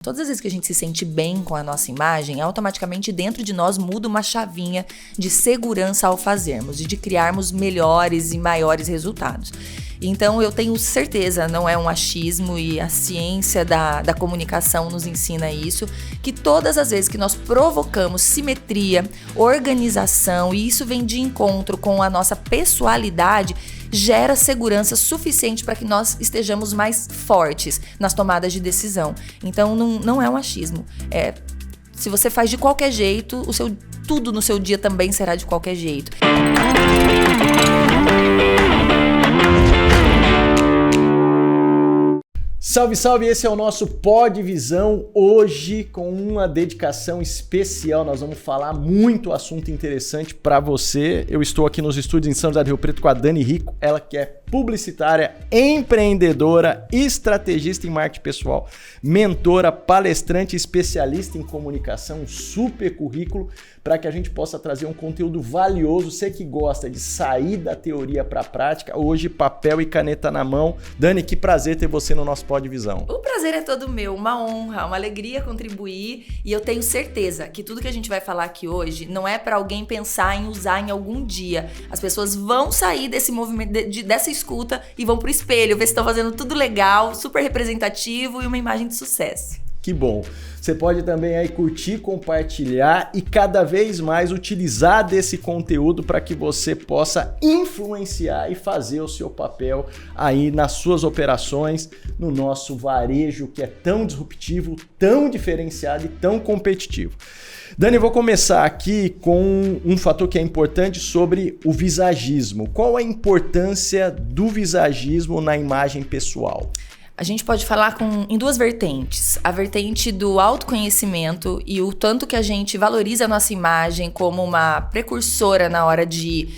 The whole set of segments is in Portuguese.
Todas as vezes que a gente se sente bem com a nossa imagem, automaticamente dentro de nós muda uma chavinha de segurança ao fazermos e de criarmos melhores e maiores resultados. Então eu tenho certeza, não é um achismo, e a ciência da comunicação nos ensina isso, que todas as vezes que nós provocamos simetria, organização, e isso vem de encontro com a nossa pessoalidade, gera segurança suficiente para que nós estejamos mais fortes nas tomadas de decisão. Então não é um achismo. Se você faz de qualquer jeito, tudo no seu dia também será de qualquer jeito. Salve, salve! Esse é o nosso Pod Visão. Hoje, com uma dedicação especial, nós vamos falar muito assunto interessante para você. Eu estou aqui nos estúdios em São José do Rio Preto com a Dani Rico, ela que é publicitária, empreendedora, estrategista em marketing pessoal, mentora, palestrante, especialista em comunicação, super currículo, para que a gente possa trazer um conteúdo valioso. Você que gosta de sair da teoria para a prática, hoje papel e caneta na mão. Dani, que prazer ter você no nosso Pod Visão. O prazer é todo meu, uma honra, uma alegria contribuir, e eu tenho certeza que tudo que a gente vai falar aqui hoje não é para alguém pensar em usar em algum dia. As pessoas vão sair desse movimento, dessa escuta, e vão pro espelho, ver se estão fazendo tudo legal, super representativo e uma imagem de sucesso. Que bom! Você pode também aí curtir, compartilhar e cada vez mais utilizar desse conteúdo para que você possa influenciar e fazer o seu papel aí nas suas operações, no nosso varejo que é tão disruptivo, tão diferenciado e tão competitivo. Dani, eu vou começar aqui com um fator que é importante sobre o visagismo. Qual a importância do visagismo na imagem pessoal? A gente pode falar em duas vertentes. A vertente do autoconhecimento e o tanto que a gente valoriza a nossa imagem como uma precursora na hora de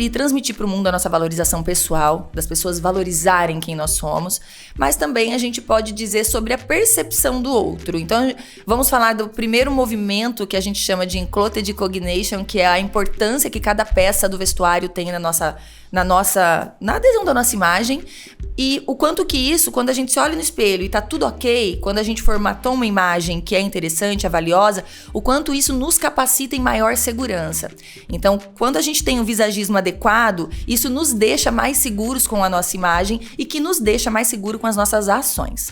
transmitir para o mundo a nossa valorização pessoal, das pessoas valorizarem quem nós somos, mas também a gente pode dizer sobre a percepção do outro. Então, vamos falar do primeiro movimento que a gente chama de Enclothed Cognition, que é a importância que cada peça do vestuário tem na adesão da nossa imagem, e o quanto que isso, quando a gente se olha no espelho e tá tudo ok, quando a gente formatou uma imagem que é interessante, é valiosa, o quanto isso nos capacita em maior segurança. Então, quando a gente tem um visagismo adequado, isso nos deixa mais seguros com a nossa imagem e que nos deixa mais seguro com as nossas ações.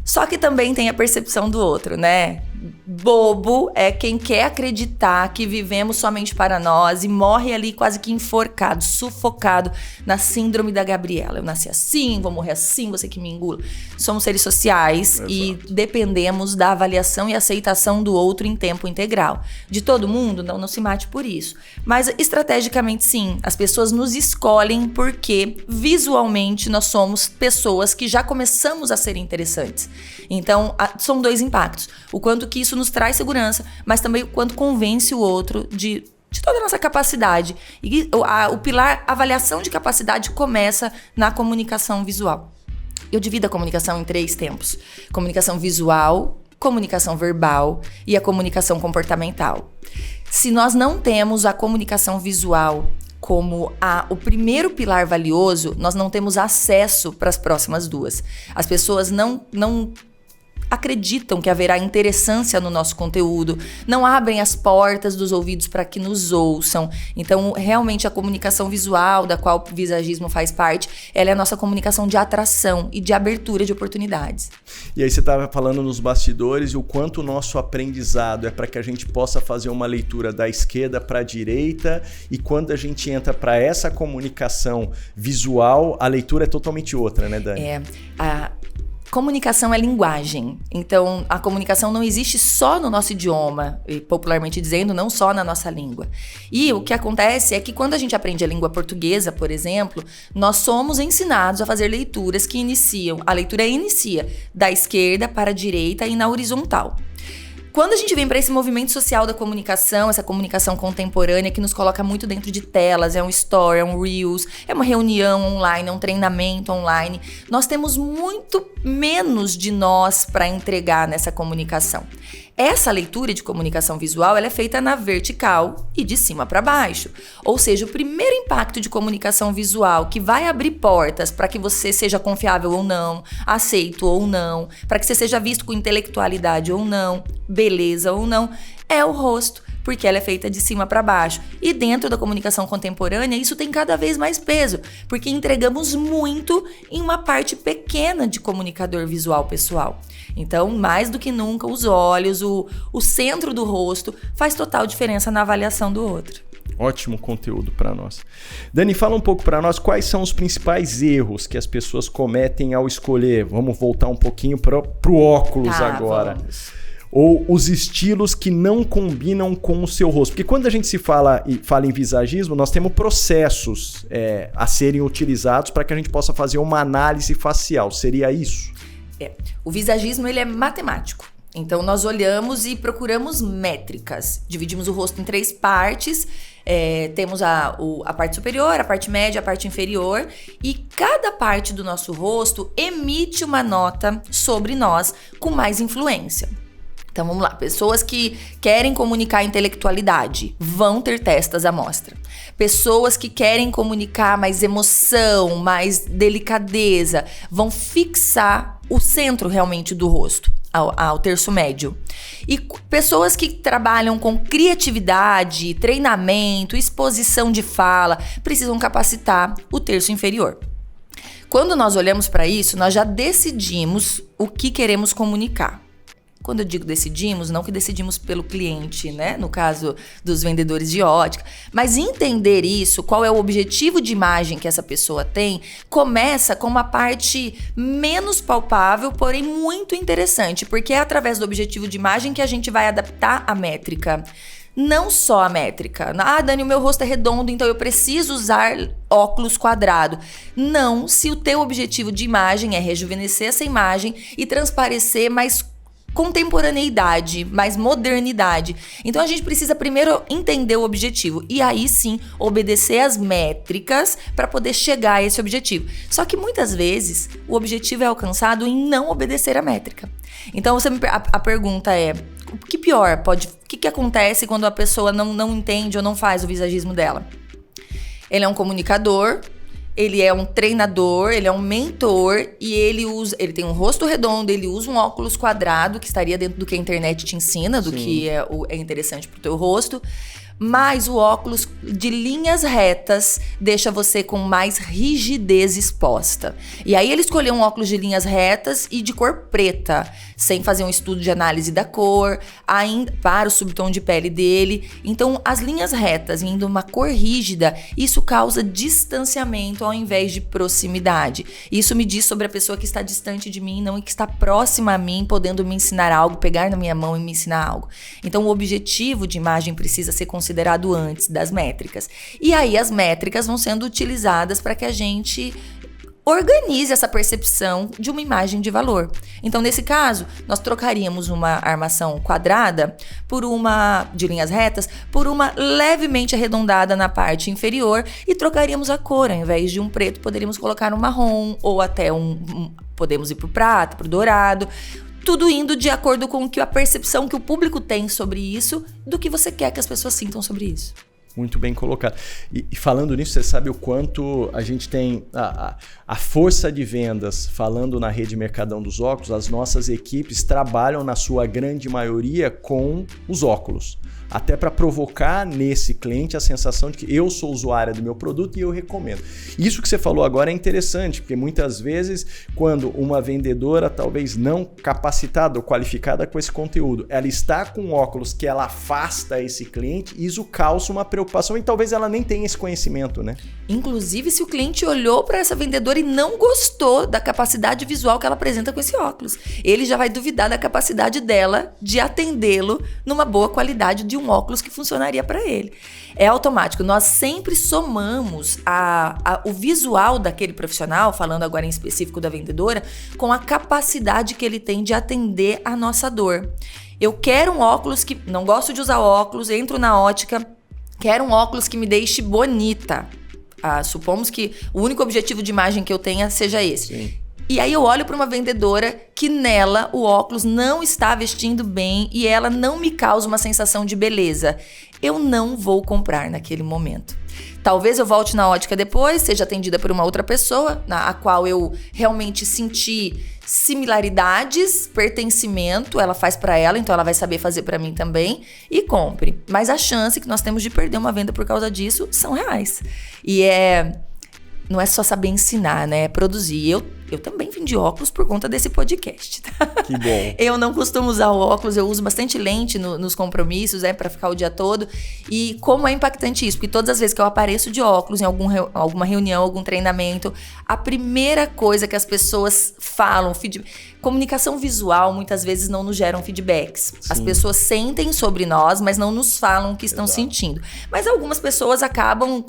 Só que também tem a percepção do outro, né? Bobo é quem quer acreditar que vivemos somente para nós e morre ali quase que enforcado, sufocado na síndrome da Gabriela. Eu nasci assim, vou morrer assim, você que me engula. Somos seres sociais. Exato. E dependemos da avaliação e aceitação do outro em tempo integral. De todo mundo, não se mate por isso. Mas estrategicamente sim, as pessoas nos escolhem porque visualmente nós somos pessoas que já começamos a ser interessantes. Então, são dois impactos. O quanto que isso nos traz segurança, mas também o quanto convence o outro de toda a nossa capacidade. E o pilar avaliação de capacidade começa na comunicação visual. Eu divido a comunicação em 3 tempos. Comunicação visual, comunicação verbal e a comunicação comportamental. Se nós não temos a comunicação visual como o primeiro pilar valioso, nós não temos acesso para as próximas 2. As pessoas não acreditam que haverá interessância no nosso conteúdo, não abrem as portas dos ouvidos para que nos ouçam. Então, realmente, a comunicação visual, da qual o visagismo faz parte, ela é a nossa comunicação de atração e de abertura de oportunidades. E aí você estava falando nos bastidores o quanto o nosso aprendizado é para que a gente possa fazer uma leitura da esquerda para a direita, e quando a gente entra para essa comunicação visual, a leitura é totalmente outra, né, Dani? Comunicação é linguagem, então a comunicação não existe só no nosso idioma, e popularmente dizendo, não só na nossa língua. E o que acontece é que quando a gente aprende a língua portuguesa, por exemplo, nós somos ensinados a fazer leituras que a leitura inicia da esquerda para a direita e na horizontal. Quando a gente vem para esse movimento social da comunicação, essa comunicação contemporânea que nos coloca muito dentro de telas, é um story, é um reels, é uma reunião online, é um treinamento online, nós temos muito menos de nós para entregar nessa comunicação. Essa leitura de comunicação visual, ela é feita na vertical e de cima para baixo. Ou seja, o primeiro impacto de comunicação visual que vai abrir portas para que você seja confiável ou não, aceito ou não, para que você seja visto com intelectualidade ou não, beleza ou não, é o rosto, porque ela é feita de cima para baixo. E dentro da comunicação contemporânea, isso tem cada vez mais peso, porque entregamos muito em uma parte pequena de comunicador visual pessoal. Então, mais do que nunca, os olhos, o centro do rosto faz total diferença na avaliação do outro. Ótimo conteúdo para nós. Dani, fala um pouco para nós quais são os principais erros que as pessoas cometem ao escolher. Vamos voltar um pouquinho pro óculos agora. Vamos. Ou os estilos que não combinam com o seu rosto. Porque quando a gente se fala em visagismo, nós temos processos a serem utilizados para que a gente possa fazer uma análise facial. Seria isso? O visagismo, ele é matemático. Então, nós olhamos e procuramos métricas. Dividimos o rosto em 3 partes. Temos a parte superior, a parte média, a parte inferior. E cada parte do nosso rosto emite uma nota sobre nós com mais influência. Então, vamos lá. Pessoas que querem comunicar intelectualidade vão ter testas à mostra. Pessoas que querem comunicar mais emoção, mais delicadeza, vão fixar o centro realmente do rosto, ao terço médio. E pessoas que trabalham com criatividade, treinamento, exposição de fala, precisam capacitar o terço inferior. Quando nós olhamos para isso, nós já decidimos o que queremos comunicar. Quando eu digo decidimos, não que decidimos pelo cliente, né? No caso dos vendedores de ótica. Mas entender isso, qual é o objetivo de imagem que essa pessoa tem, começa com uma parte menos palpável, porém muito interessante. Porque é através do objetivo de imagem que a gente vai adaptar a métrica. Não só a métrica. Ah, Dani, o meu rosto é redondo, então eu preciso usar óculos quadrado. Não, se o teu objetivo de imagem é rejuvenescer essa imagem e transparecer mais contemporaneidade, mais modernidade. Então a gente precisa primeiro entender o objetivo e aí sim obedecer às métricas para poder chegar a esse objetivo. Só que muitas vezes o objetivo é alcançado em não obedecer à métrica. Então a pergunta é: o que pior o que acontece quando a pessoa não entende ou não faz o visagismo dela? Ele é um comunicador, ele é um treinador, ele é um mentor e ele tem um rosto redondo, ele usa um óculos quadrado, que estaria dentro do que a internet te ensina, do que é interessante pro teu rosto. Mas o óculos de linhas retas deixa você com mais rigidez exposta. E aí ele escolheu um óculos de linhas retas e de cor preta, sem fazer um estudo de análise da cor, ainda para o subtom de pele dele. Então, as linhas retas indo uma cor rígida, isso causa distanciamento ao invés de proximidade. Isso me diz sobre a pessoa que está distante de mim, não e que está próxima a mim, podendo me ensinar algo, pegar na minha mão e me ensinar algo. Então, o objetivo de imagem precisa ser considerado antes das métricas. E aí as métricas vão sendo utilizadas para que a gente organize essa percepção de uma imagem de valor. Então, nesse caso, nós trocaríamos uma armação quadrada por uma de linhas retas por uma levemente arredondada na parte inferior e trocaríamos a cor. Ao invés de um preto, poderíamos colocar um marrom ou até podemos ir para o prata, para o dourado. Tudo indo de acordo com a percepção que o público tem sobre isso, do que você quer que as pessoas sintam sobre isso. Muito bem colocado. E falando nisso, você sabe o quanto a gente tem a força de vendas, falando na rede Mercadão dos Óculos, as nossas equipes trabalham na sua grande maioria com os óculos. Até para provocar nesse cliente a sensação de que eu sou usuária do meu produto e eu recomendo. Isso que você falou agora é interessante, porque muitas vezes quando uma vendedora talvez não capacitada ou qualificada com esse conteúdo, ela está com óculos que ela afasta esse cliente, isso causa uma preocupação e talvez ela nem tenha esse conhecimento, né? Inclusive, se o cliente olhou para essa vendedora e não gostou da capacidade visual que ela apresenta com esse óculos, ele já vai duvidar da capacidade dela de atendê-lo numa boa qualidade de um óculos que funcionaria para ele. É automático. Nós sempre somamos o visual daquele profissional, falando agora em específico da vendedora, com a capacidade que ele tem de atender a nossa dor. Eu quero um óculos que... Não gosto de usar óculos, entro na ótica, quero um óculos que me deixe bonita. Supomos que o único objetivo de imagem que eu tenha seja esse. Sim. E aí eu olho para uma vendedora que nela o óculos não está vestindo bem e ela não me causa uma sensação de beleza. Eu não vou comprar naquele momento. Talvez eu volte na ótica depois, seja atendida por uma outra pessoa, a qual eu realmente senti similaridades, pertencimento, ela faz para ela, então ela vai saber fazer para mim também, e compre. Mas a chance que nós temos de perder uma venda por causa disso são reais. E não é só saber ensinar, né? É produzir. Eu também vendi óculos por conta desse podcast, tá? Que bom. Eu não costumo usar o óculos, eu uso bastante lente nos compromissos, pra ficar o dia todo. E como é impactante isso? Porque todas as vezes que eu apareço de óculos em alguma reunião, algum treinamento, a primeira coisa que as pessoas falam, comunicação visual muitas vezes não nos geram feedbacks. Sim. As pessoas sentem sobre nós, mas não nos falam o que estão sentindo. Mas algumas pessoas acabam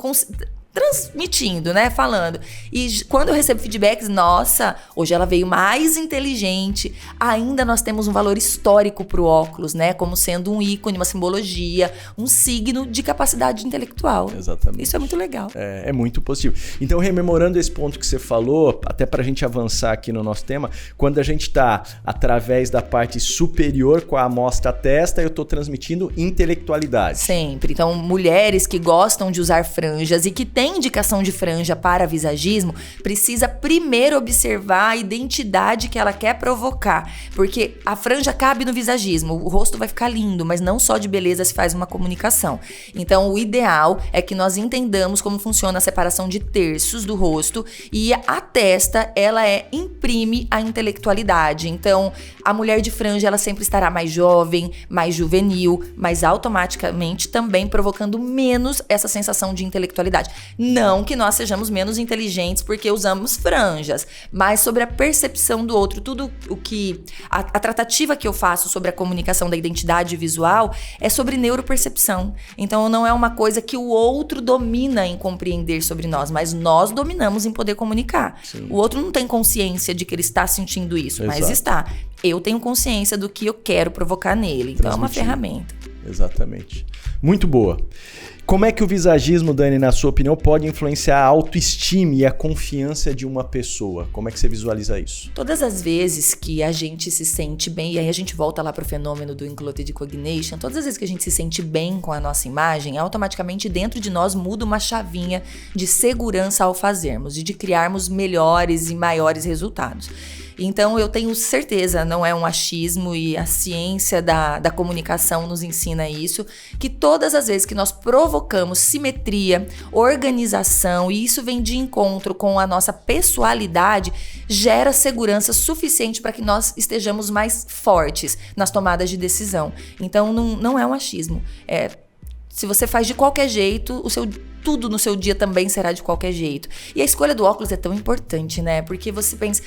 transmitindo, né? Falando. E quando eu recebo feedbacks, nossa, hoje ela veio mais inteligente. Ainda nós temos um valor histórico pro óculos, né? Como sendo um ícone, uma simbologia, um signo de capacidade intelectual. Exatamente. Isso é muito legal. É muito positivo. Então, rememorando esse ponto que você falou, até pra gente avançar aqui no nosso tema, quando a gente tá através da parte superior com a amostra testa, eu tô transmitindo intelectualidade. Sempre. Então, mulheres que gostam de usar franjas e que têm indicação de franja para visagismo, precisa primeiro observar a identidade que ela quer provocar. Porque a franja cabe no visagismo, o rosto vai ficar lindo, mas não só de beleza se faz uma comunicação. Então, o ideal é que nós entendamos como funciona a separação de terços do rosto e a testa, ela imprime a intelectualidade. Então, a mulher de franja, ela sempre estará mais jovem, mais juvenil, mas automaticamente também provocando menos essa sensação de intelectualidade. Não que nós sejamos menos inteligentes porque usamos franjas, mas sobre a percepção do outro, tudo o que... A tratativa que eu faço sobre a comunicação da identidade visual é sobre neuropercepção. Então, não é uma coisa que o outro domina em compreender sobre nós, mas nós dominamos em poder comunicar. Sim. O outro não tem consciência de que ele está sentindo isso, mas está. Eu tenho consciência do que eu quero provocar nele. Então, é uma ferramenta. Exatamente. Muito boa. Como é que o visagismo, Dani, na sua opinião, pode influenciar a autoestima e a confiança de uma pessoa? Como é que você visualiza isso? Todas as vezes que a gente se sente bem, e aí a gente volta lá pro fenômeno do Included Cognition, todas as vezes que a gente se sente bem com a nossa imagem, automaticamente dentro de nós muda uma chavinha de segurança ao fazermos e de criarmos melhores e maiores resultados. Então, eu tenho certeza, não é um achismo, e a ciência da comunicação nos ensina isso, que todas as vezes que nós provocamos simetria, organização, e isso vem de encontro com a nossa pessoalidade, gera segurança suficiente para que nós estejamos mais fortes nas tomadas de decisão. Então, não é um achismo. Se você faz de qualquer jeito, tudo no seu dia também será de qualquer jeito. E a escolha do óculos é tão importante, né? Porque você pensa,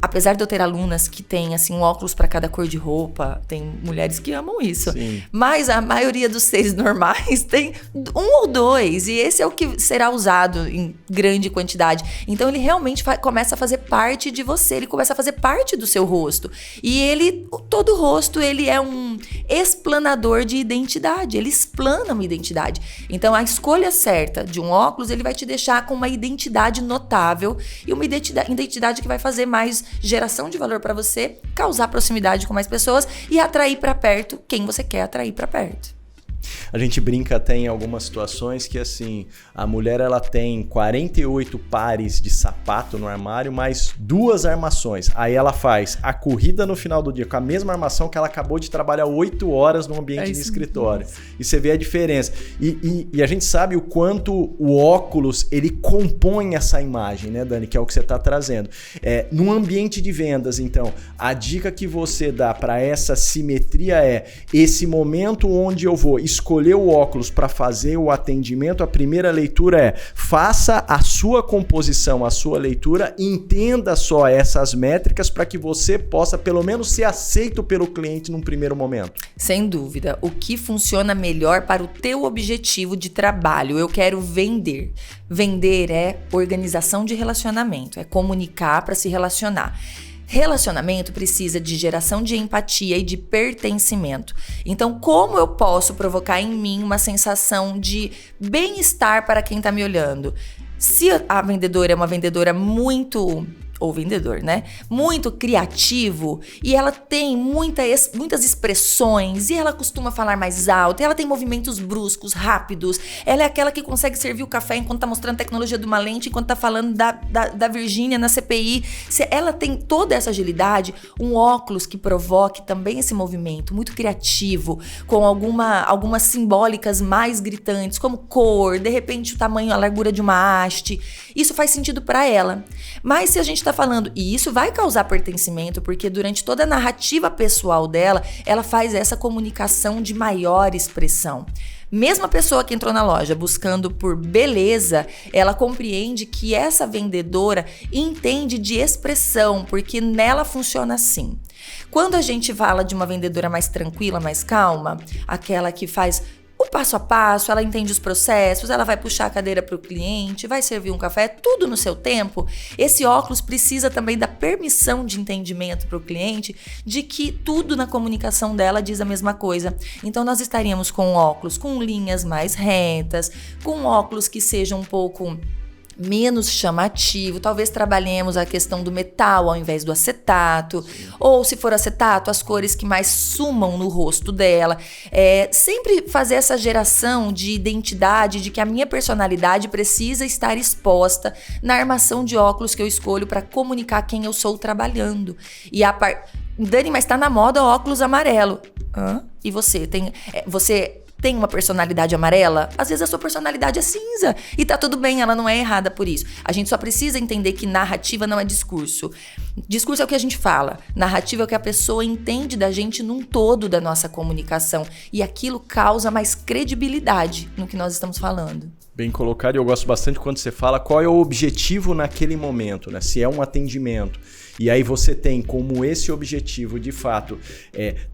apesar de eu ter alunas que têm assim um óculos para cada cor de roupa, tem mulheres que amam isso. Sim. Mas a maioria dos seres normais tem um ou dois, e esse é o que será usado em grande quantidade. Então ele realmente começa a fazer parte de você, ele começa a fazer parte do seu rosto. E todo rosto, ele é um explanador de identidade, ele explana uma identidade. Então a escolha certa de um óculos, ele vai te deixar com uma identidade notável e uma identidade que vai fazer mais geração de valor para você, causar proximidade com mais pessoas e atrair para perto quem você quer atrair para perto. A gente brinca até em algumas situações que, assim, a mulher ela tem 48 pares de sapato no armário, mais 2 armações. Aí ela faz a corrida no final do dia com a mesma armação que ela acabou de trabalhar 8 horas no ambiente de escritório. E você vê a diferença. E a gente sabe o quanto o óculos, ele compõe essa imagem, né, Dani? Que é o que você está trazendo. Num ambiente de vendas, então, a dica que você dá para essa simetria é esse momento onde eu vou escolher o óculos para fazer o atendimento, a primeira leitura é: faça a sua composição, a sua leitura, entenda só essas métricas para que você possa pelo menos ser aceito pelo cliente num primeiro momento. Sem dúvida. O que funciona melhor para o teu objetivo de trabalho? Eu quero vender. Vender é organização de relacionamento, é comunicar para se relacionar. Relacionamento precisa de geração de empatia e de pertencimento. Então, como eu posso provocar em mim uma sensação de bem-estar para quem está me olhando? Se a vendedora é uma vendedora muito... ou vendedor, né? Muito criativo e ela tem muitas expressões e ela costuma falar mais alto, e ela tem movimentos bruscos, rápidos. Ela é aquela que consegue servir o café enquanto tá mostrando a tecnologia de uma lente, enquanto tá falando da Virgínia na CPI. Se ela tem toda essa agilidade, um óculos que provoque também esse movimento muito criativo, com algumas simbólicas mais gritantes, como cor, de repente o tamanho, a largura de uma haste. Isso faz sentido para ela. Mas se a gente tá falando, e isso vai causar pertencimento, porque durante toda a narrativa pessoal dela, ela faz essa comunicação de maior expressão. Mesmo a pessoa que entrou na loja buscando por beleza, ela compreende que essa vendedora entende de expressão, porque nela funciona assim. Quando a gente fala de uma vendedora mais tranquila, mais calma, aquela que faz o passo a passo, ela entende os processos, ela vai puxar a cadeira para o cliente, vai servir um café, tudo no seu tempo. Esse óculos precisa também da permissão de entendimento para o cliente de que tudo na comunicação dela diz a mesma coisa. Então nós estaríamos com óculos com linhas mais retas, com óculos que sejam um pouco menos chamativo, talvez trabalhemos a questão do metal ao invés do acetato, ou se for acetato, as cores que mais sumam no rosto dela. Sempre fazer essa geração de identidade, de que a minha personalidade precisa estar exposta na armação de óculos que eu escolho para comunicar quem eu sou trabalhando. E Dani, mas tá na moda óculos amarelo. E você? Você tem uma personalidade amarela? Às vezes a sua personalidade é cinza. E tá tudo bem, ela não é errada por isso. A gente só precisa entender que narrativa não é discurso. Discurso é o que a gente fala. Narrativa é o que a pessoa entende da gente num todo da nossa comunicação. E aquilo causa mais credibilidade no que nós estamos falando. Bem colocado, e eu gosto bastante quando você fala qual é o objetivo naquele momento, né? Se é um atendimento. E aí você tem como esse objetivo, de fato,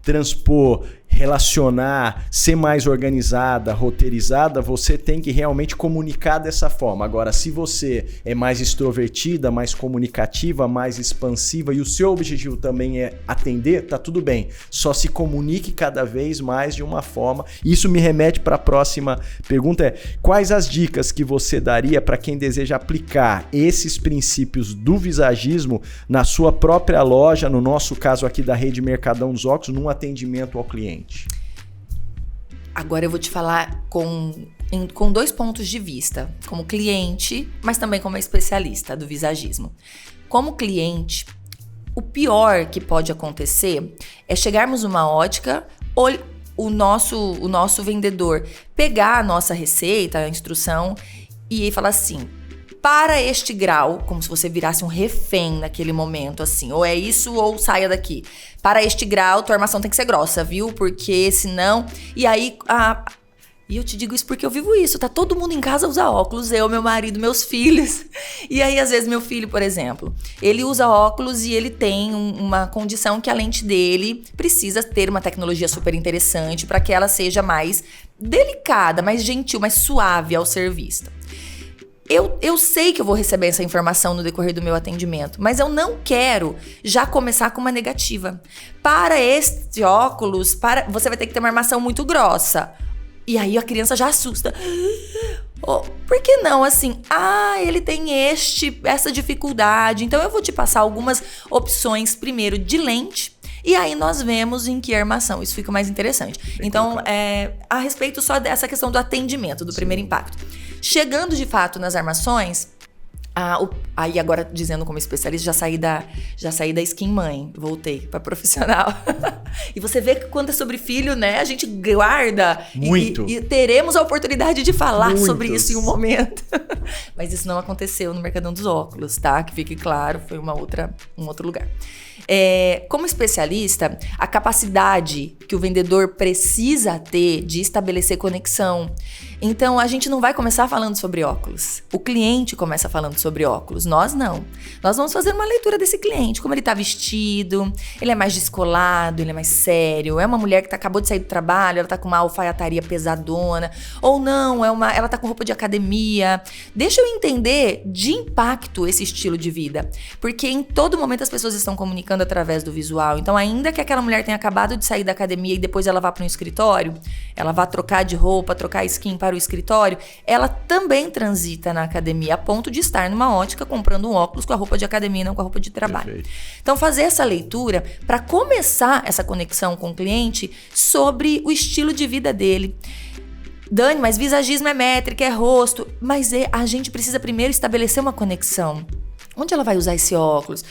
transpor, relacionar, ser mais organizada, roteirizada, você tem que realmente comunicar dessa forma. Agora, se você é mais extrovertida, mais comunicativa, mais expansiva e o seu objetivo também é atender, tá tudo bem. Só se comunique cada vez mais de uma forma. Isso me remete para a próxima pergunta, quais as dicas que você daria para quem deseja aplicar esses princípios do visagismo na sua própria loja, no nosso caso aqui da Rede Mercadão dos Óculos, num atendimento ao cliente? Agora eu vou te falar com 2 pontos de vista, como cliente, mas também como especialista do visagismo. Como cliente, o pior que pode acontecer é chegarmos numa ótica, o nosso vendedor pegar a nossa receita, a instrução, e falar assim: para este grau, como se você virasse um refém naquele momento, assim, ou é isso ou saia daqui. Para este grau, tua armação tem que ser grossa, viu? Porque senão... E aí, e eu te digo isso porque eu vivo isso, tá? Todo mundo em casa usa óculos, eu, meu marido, meus filhos. E aí, às vezes, meu filho, por exemplo, ele usa óculos e ele tem uma condição que a lente dele precisa ter uma tecnologia super interessante para que ela seja mais delicada, mais gentil, mais suave ao ser vista. Eu sei que eu vou receber essa informação no decorrer do meu atendimento, mas eu não quero já começar com uma negativa. Para este óculos, você vai ter que ter uma armação muito grossa. E aí a criança já assusta. Por que não? Assim, ele tem essa dificuldade. Então eu vou te passar algumas opções, primeiro de lente, e aí nós vemos em que armação. Isso fica mais interessante. Então, a respeito só dessa questão do atendimento, do primeiro impacto. Chegando de fato nas armações, aí agora dizendo como especialista, já saí da skin mãe, voltei pra profissional. E você vê que quando é sobre filho, né, a gente guarda. Muito. E teremos a oportunidade de falar sobre isso em um momento. Mas isso não aconteceu no Mercadão dos Óculos, tá? Que fique claro, foi um outro lugar. Como especialista, a capacidade que o vendedor precisa ter de estabelecer conexão, Então, a gente não vai começar falando sobre óculos. O cliente começa falando sobre óculos. Nós não. Nós vamos fazer uma leitura desse cliente. Como ele tá vestido, ele é mais descolado, ele é mais sério. É uma mulher que acabou de sair do trabalho, ela tá com uma alfaiataria pesadona. Ou não, ela tá com roupa de academia. Deixa eu entender de impacto esse estilo de vida. Porque em todo momento as pessoas estão comunicando através do visual. Então, ainda que aquela mulher tenha acabado de sair da academia e depois ela vá para um escritório, ela vá trocar de roupa, trocar skin para o escritório, ela também transita na academia a ponto de estar numa ótica comprando um óculos com a roupa de academia e não com a roupa de trabalho. Perfeito. Então, fazer essa leitura para começar essa conexão com o cliente sobre o estilo de vida dele. Dani, mas visagismo é métrica, é rosto. Mas a gente precisa primeiro estabelecer uma conexão. Onde ela vai usar esse óculos?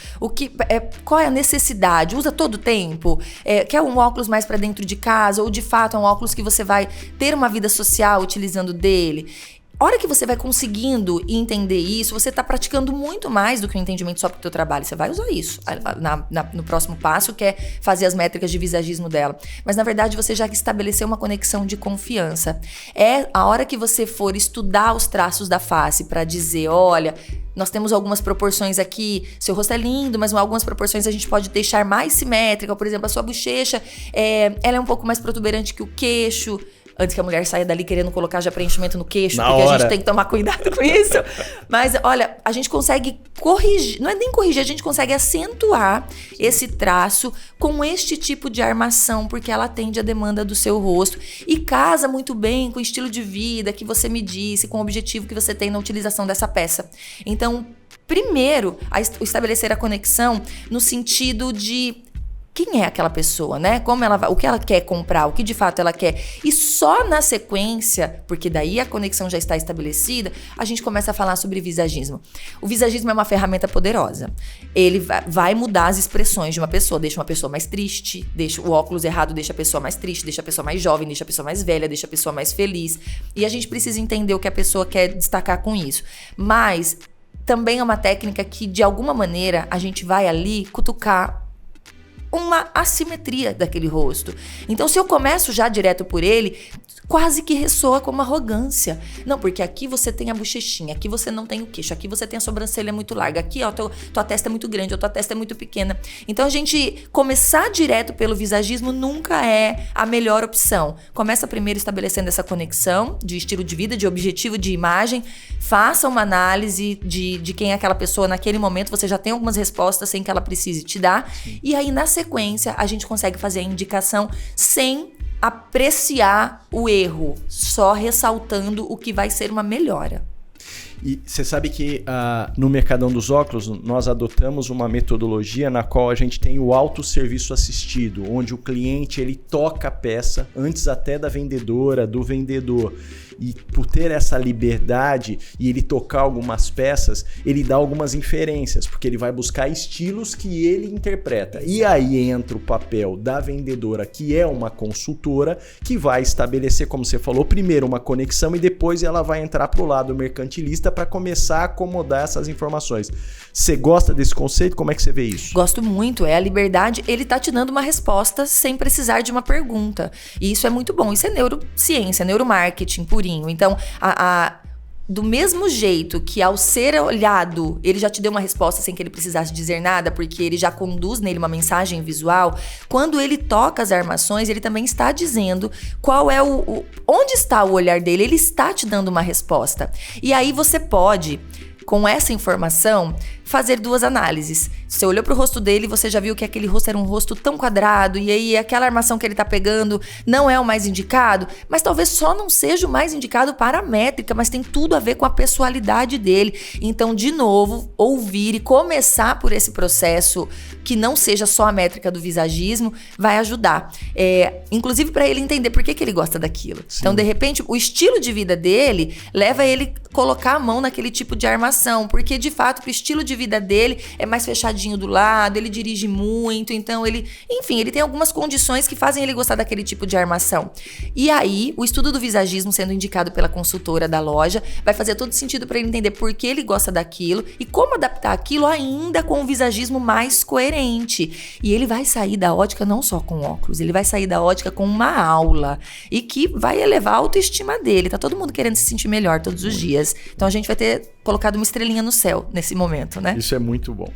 Qual é a necessidade? Usa todo o tempo? Quer um óculos mais para dentro de casa? Ou de fato é um óculos que você vai ter uma vida social utilizando dele? A hora que você vai conseguindo entender isso, você está praticando muito mais do que um entendimento só para o teu trabalho. Você vai usar isso no próximo passo, que é fazer as métricas de visagismo dela. Mas, na verdade, você já estabeleceu uma conexão de confiança. É a hora que você for estudar os traços da face para dizer, olha, nós temos algumas proporções aqui, seu rosto é lindo, mas algumas proporções a gente pode deixar mais simétrica. Por exemplo, a sua bochecha, ela é um pouco mais protuberante que o queixo. Antes que a mulher saia dali querendo colocar já preenchimento no queixo, porque a gente tem que tomar cuidado com isso. Mas, olha, a gente consegue corrigir, não é nem corrigir, a gente consegue acentuar esse traço com este tipo de armação, porque ela atende a demanda do seu rosto e casa muito bem com o estilo de vida que você me disse, com o objetivo que você tem na utilização dessa peça. Então, primeiro, estabelecer a conexão no sentido de quem é aquela pessoa, né? Como ela vai, o que ela quer comprar, o que de fato ela quer. E só na sequência, porque daí a conexão já está estabelecida, a gente começa a falar sobre visagismo. O visagismo é uma ferramenta poderosa. Ele vai mudar as expressões de uma pessoa. Deixa uma pessoa mais triste, deixa o óculos errado, deixa a pessoa mais triste, deixa a pessoa mais jovem, deixa a pessoa mais velha, deixa a pessoa mais feliz. E a gente precisa entender o que a pessoa quer destacar com isso. Mas também é uma técnica que, de alguma maneira, a gente vai ali cutucar uma assimetria daquele rosto. Então, se eu começo já direto por ele, quase que ressoa como arrogância. Não, porque aqui você tem a bochechinha, aqui você não tem o queixo, aqui você tem a sobrancelha muito larga, aqui, ó, tua testa é muito grande, ou tua testa é muito pequena. Então, a gente começar direto pelo visagismo nunca é a melhor opção. Começa primeiro estabelecendo essa conexão de estilo de vida, de objetivo, de imagem. Faça uma análise de quem é aquela pessoa naquele momento. Você já tem algumas respostas sem que ela precise te dar. E aí, na sequência, a gente consegue fazer a indicação sem apreciar o erro, só ressaltando o que vai ser uma melhora. E você sabe que no Mercadão dos Óculos nós adotamos uma metodologia na qual a gente tem o autosserviço assistido, onde o cliente ele toca a peça antes até da vendedora, do vendedor. E por ter essa liberdade e ele tocar algumas peças, ele dá algumas inferências, porque ele vai buscar estilos que ele interpreta. E aí entra o papel da vendedora, que é uma consultora, que vai estabelecer, como você falou, primeiro uma conexão e depois ela vai entrar para o lado mercantilista para começar a acomodar essas informações. Você gosta desse conceito? Como é que você vê isso? Gosto muito. É a liberdade. Ele tá te dando uma resposta sem precisar de uma pergunta. E isso é muito bom. Isso é neurociência, neuromarketing purinho. Então, do mesmo jeito que ao ser olhado, ele já te deu uma resposta sem que ele precisasse dizer nada, porque ele já conduz nele uma mensagem visual, quando ele toca as armações, ele também está dizendo qual é onde está o olhar dele, ele está te dando uma resposta. E aí você pode, com essa informação, fazer duas análises. Você olhou pro rosto dele, você já viu que aquele rosto era um rosto tão quadrado, e aí aquela armação que ele tá pegando não é o mais indicado, mas talvez só não seja o mais indicado para a métrica, mas tem tudo a ver com a pessoalidade dele. Então, de novo, ouvir e começar por esse processo que não seja só a métrica do visagismo, vai ajudar. Inclusive para ele entender por que ele gosta daquilo. Sim. Então, de repente, o estilo de vida dele leva ele a colocar a mão naquele tipo de armação, porque, de fato, o estilo de vida dele é mais fechadinho, sentadinho do lado, ele dirige muito, então ele tem algumas condições que fazem ele gostar daquele tipo de armação. E aí, o estudo do visagismo sendo indicado pela consultora da loja vai fazer todo sentido para ele entender por que ele gosta daquilo e como adaptar aquilo ainda com um visagismo mais coerente. E ele vai sair da ótica não só com óculos, ele vai sair da ótica com uma aula e que vai elevar a autoestima dele. Tá todo mundo querendo se sentir melhor todos os dias. Então a gente vai ter colocado uma estrelinha no céu nesse momento, né? Isso é muito bom.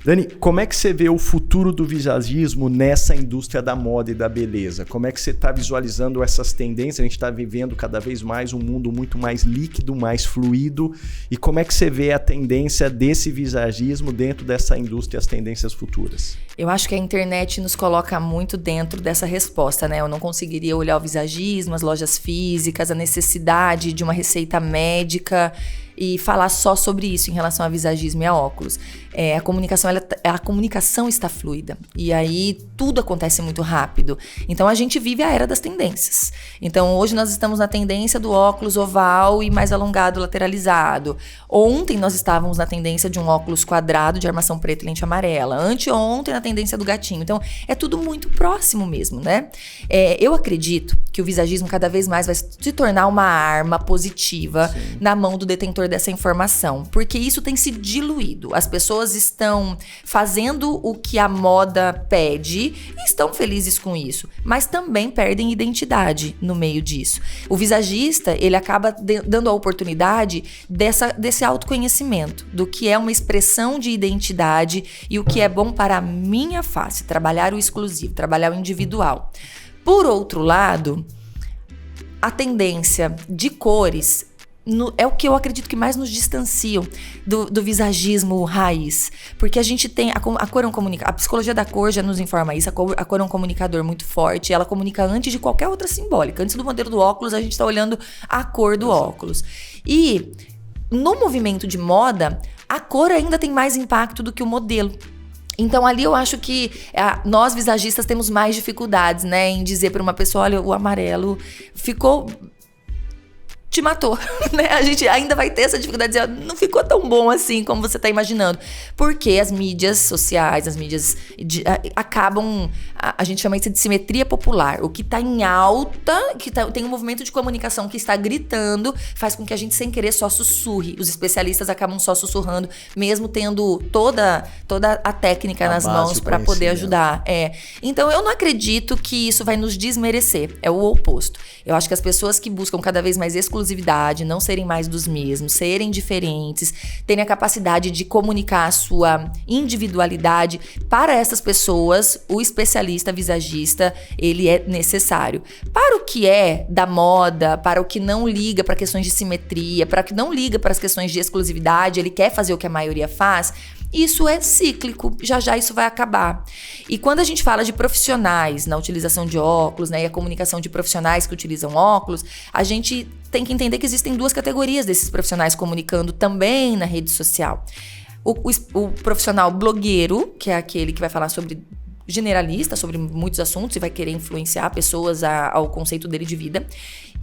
Dani, como é que você vê o futuro do visagismo nessa indústria da moda e da beleza? Como é que você está visualizando essas tendências? A gente está vivendo cada vez mais um mundo muito mais líquido, mais fluido. E como é que você vê a tendência desse visagismo dentro dessa indústria, as tendências futuras? Eu acho que a internet nos coloca muito dentro dessa resposta, né? Eu não conseguiria olhar o visagismo, as lojas físicas, a necessidade de uma receita médica e falar só sobre isso em relação a visagismo e a óculos. A comunicação está fluida. E aí tudo acontece muito rápido. Então a gente vive a era das tendências. Então hoje nós estamos na tendência do óculos oval e mais alongado, lateralizado. Ontem nós estávamos na tendência de um óculos quadrado de armação preta e lente amarela. Anteontem na tendência do gatinho. Então é tudo muito próximo mesmo, né? Eu acredito que o visagismo cada vez mais vai se tornar uma arma positiva na mão do detentor dessa informação, porque isso tem se diluído. As pessoas estão fazendo o que a moda pede e estão felizes com isso, mas também perdem identidade no meio disso. O visagista, ele acaba dando a oportunidade desse autoconhecimento, do que é uma expressão de identidade e o que é bom para a minha face, trabalhar o exclusivo, trabalhar o individual. Por outro lado, a tendência de cores é o que eu acredito que mais nos distanciam do visagismo raiz. Porque a gente tem... A cor é um comunicador. A psicologia da cor já nos informa isso. A cor é um comunicador muito forte. Ela comunica antes de qualquer outra simbólica. Antes do modelo do óculos, a gente está olhando a cor do óculos. E no movimento de moda, a cor ainda tem mais impacto do que o modelo. Então ali eu acho que nós visagistas temos mais dificuldades, né, em dizer para uma pessoa, olha, o amarelo ficou... te matou, né? A gente ainda vai ter essa dificuldade de dizer, não ficou tão bom assim como você está imaginando. Porque as mídias sociais, as mídias acabam, a gente chama isso de simetria popular. O que está em alta, tem um movimento de comunicação que está gritando, faz com que a gente sem querer só sussurre. Os especialistas acabam só sussurrando, mesmo tendo toda a técnica nas mãos para poder ajudar. Então eu não acredito que isso vai nos desmerecer. É o oposto. Eu acho que as pessoas que buscam cada vez mais exclusividade, não serem mais dos mesmos, serem diferentes, terem a capacidade de comunicar a sua individualidade, para essas pessoas, o especialista visagista, ele é necessário. Para o que é da moda, para o que não liga para questões de simetria, para o que não liga para as questões de exclusividade, ele quer fazer o que a maioria faz, isso é cíclico, já isso vai acabar. E quando a gente fala de profissionais na utilização de óculos, né, e a comunicação de profissionais que utilizam óculos, a gente tem que entender que existem duas categorias desses profissionais comunicando também na rede social. O profissional blogueiro, que é aquele que vai falar sobre generalista, sobre muitos assuntos e vai querer influenciar pessoas ao conceito dele de vida.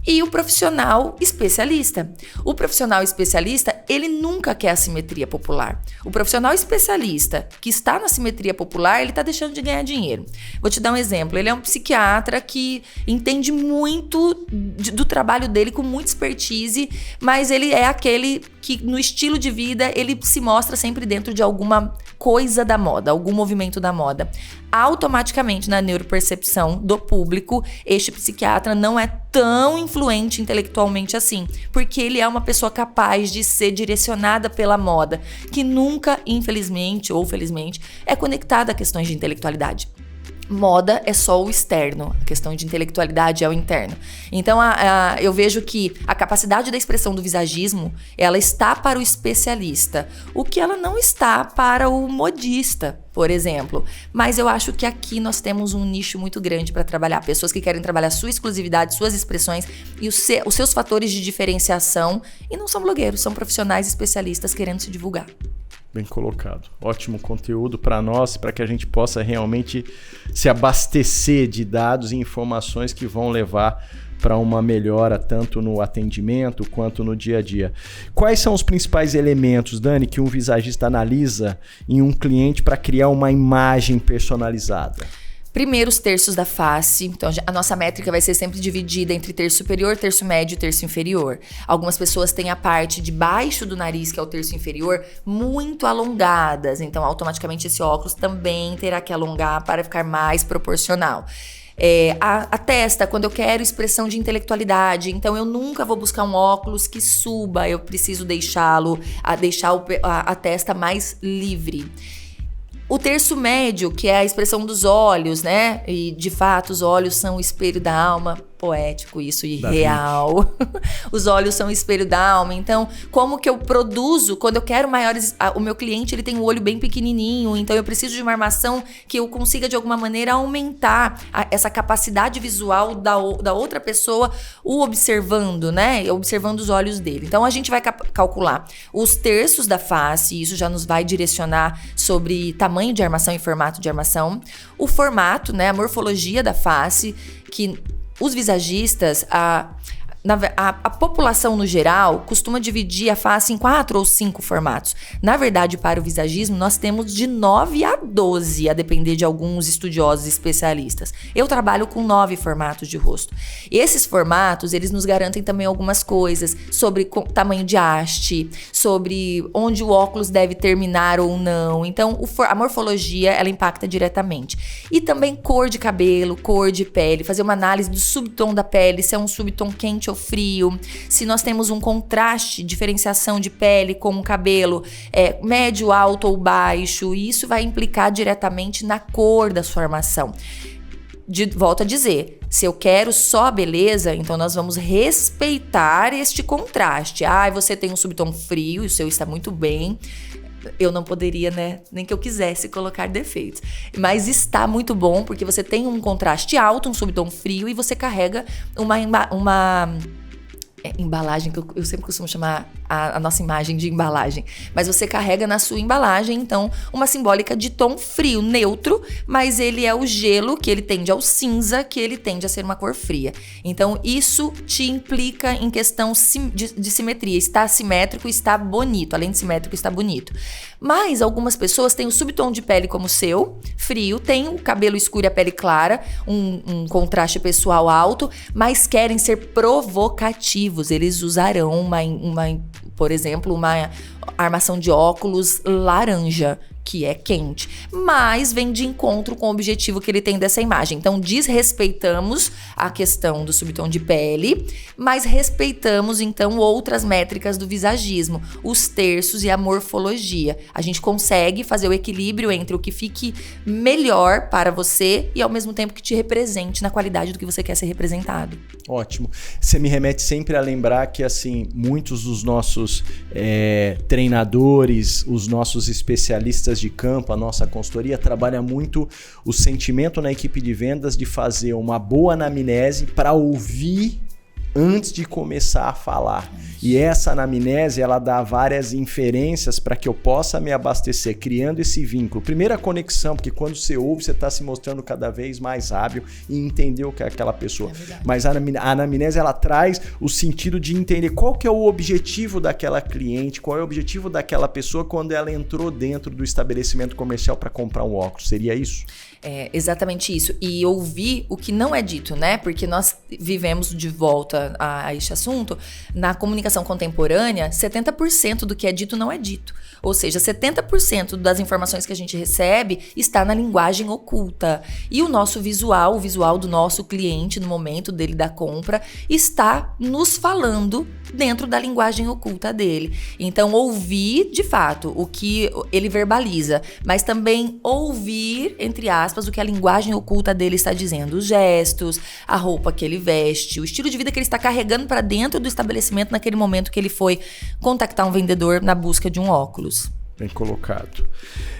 E o profissional especialista. O profissional especialista, ele nunca quer a simetria popular. O profissional especialista que está na simetria popular, ele está deixando de ganhar dinheiro. Vou te dar um exemplo. Ele é um psiquiatra que entende muito do trabalho dele, com muita expertise, mas ele é aquele que no estilo de vida, ele se mostra sempre dentro de alguma coisa da moda, algum movimento da moda. Automaticamente, na neuropercepção do público, este psiquiatra não é tão influente intelectualmente assim, porque ele é uma pessoa capaz de ser direcionada pela moda, que nunca, infelizmente ou felizmente, é conectada a questões de intelectualidade. Moda é só o externo, a questão de intelectualidade é o interno. Então, eu vejo que a capacidade da expressão do visagismo, ela está para o especialista, o que ela não está para o modista, por exemplo. Mas eu acho que aqui nós temos um nicho muito grande para trabalhar. Pessoas que querem trabalhar sua exclusividade, suas expressões e os seus fatores de diferenciação. E não são blogueiros, são profissionais especialistas querendo se divulgar. Bem colocado. Ótimo conteúdo para nós, para que a gente possa realmente se abastecer de dados e informações que vão levar para uma melhora tanto no atendimento quanto no dia a dia. Quais são os principais elementos, Dani, que um visagista analisa em um cliente para criar uma imagem personalizada? Primeiro, os terços da face. Então, a nossa métrica vai ser sempre dividida entre terço superior, terço médio e terço inferior. Algumas pessoas têm a parte de baixo do nariz, que é o terço inferior, muito alongadas. Então, automaticamente, esse óculos também terá que alongar para ficar mais proporcional. A testa, quando eu quero expressão de intelectualidade, então eu nunca vou buscar um óculos que suba, eu preciso deixar a testa mais livre. O terço médio, que é a expressão dos olhos, né? E, de fato, os olhos são o espelho da alma. Poético isso e real. Os olhos são o espelho da alma. Então, como que eu produzo? Quando eu quero maiores... O meu cliente, ele tem o olho bem pequenininho. Então, eu preciso de uma armação que eu consiga, de alguma maneira, aumentar essa capacidade visual da outra pessoa, o observando, né? Observando os olhos dele. Então, a gente vai calcular os terços da face. Isso já nos vai direcionar sobre tamanho de armação e formato de armação. O formato, né? A morfologia da face, que... Os visagistas, a população no geral costuma dividir a face em 4 ou 5 formatos. Na verdade, para o visagismo, nós temos de 9 a 12, a depender de alguns estudiosos e especialistas. Eu trabalho com 9 formatos de rosto. E esses formatos, eles nos garantem também algumas coisas sobre tamanho de haste, sobre onde o óculos deve terminar ou não. Então, a morfologia, ela impacta diretamente. E também cor de cabelo, cor de pele, fazer uma análise do subtom da pele, se é um subtom quente ou frio, se nós temos um contraste, diferenciação de pele com o cabelo, médio, alto ou baixo, e isso vai implicar diretamente na cor da sua armação. Volto a dizer, se eu quero só beleza, então nós vamos respeitar este contraste. Você tem um subtom frio e o seu está muito bem. Eu não poderia, né? Nem que eu quisesse colocar defeitos. Mas está muito bom, porque você tem um contraste alto, um subtom frio, e você carrega uma embalagem, que eu sempre costumo chamar a nossa imagem de embalagem. Mas você carrega na sua embalagem, então, uma simbólica de tom frio, neutro, mas ele é o gelo, que ele tende ao cinza, que ele tende a ser uma cor fria. Então, isso te implica em questão de simetria. Está simétrico, está bonito. Além de simétrico, está bonito. Mas algumas pessoas têm o subtom de pele como o seu, frio, tem o cabelo escuro e a pele clara, um contraste pessoal alto, mas querem ser provocativos. Eles usarão por exemplo, uma armação de óculos laranja, que é quente, mas vem de encontro com o objetivo que ele tem dessa imagem. Então, desrespeitamos a questão do subtom de pele, mas respeitamos, então, outras métricas do visagismo, os terços e a morfologia. A gente consegue fazer o equilíbrio entre o que fique melhor para você e, ao mesmo tempo, que te represente na qualidade do que você quer ser representado. Ótimo. Você me remete sempre a lembrar que, assim, muitos dos nossos treinadores, os nossos especialistas de campo, a nossa consultoria, trabalha muito o sentimento na equipe de vendas de fazer uma boa anamnese para ouvir antes de começar a falar. E essa anamnese, ela dá várias inferências para que eu possa me abastecer, criando esse vínculo. Primeira conexão, porque quando você ouve, você está se mostrando cada vez mais hábil e entender o que é aquela pessoa. Mas a anamnese, ela traz o sentido de entender qual que é o objetivo daquela cliente, qual é o objetivo daquela pessoa quando ela entrou dentro do estabelecimento comercial para comprar um óculos. Seria isso? É exatamente isso. E ouvir o que não é dito, né? Porque nós vivemos, de volta a este assunto, na comunicação contemporânea, 70% do que é dito não é dito. Ou seja, 70% das informações que a gente recebe está na linguagem oculta. E o nosso visual, o visual do nosso cliente no momento dele da compra, está nos falando dentro da linguagem oculta dele. Então, ouvir, de fato, o que ele verbaliza, mas também ouvir, entre aspas, o que a linguagem oculta dele está dizendo. Os gestos, a roupa que ele veste, o estilo de vida que ele está carregando para dentro do estabelecimento naquele momento que ele foi contactar um vendedor na busca de um óculos. Bem colocado.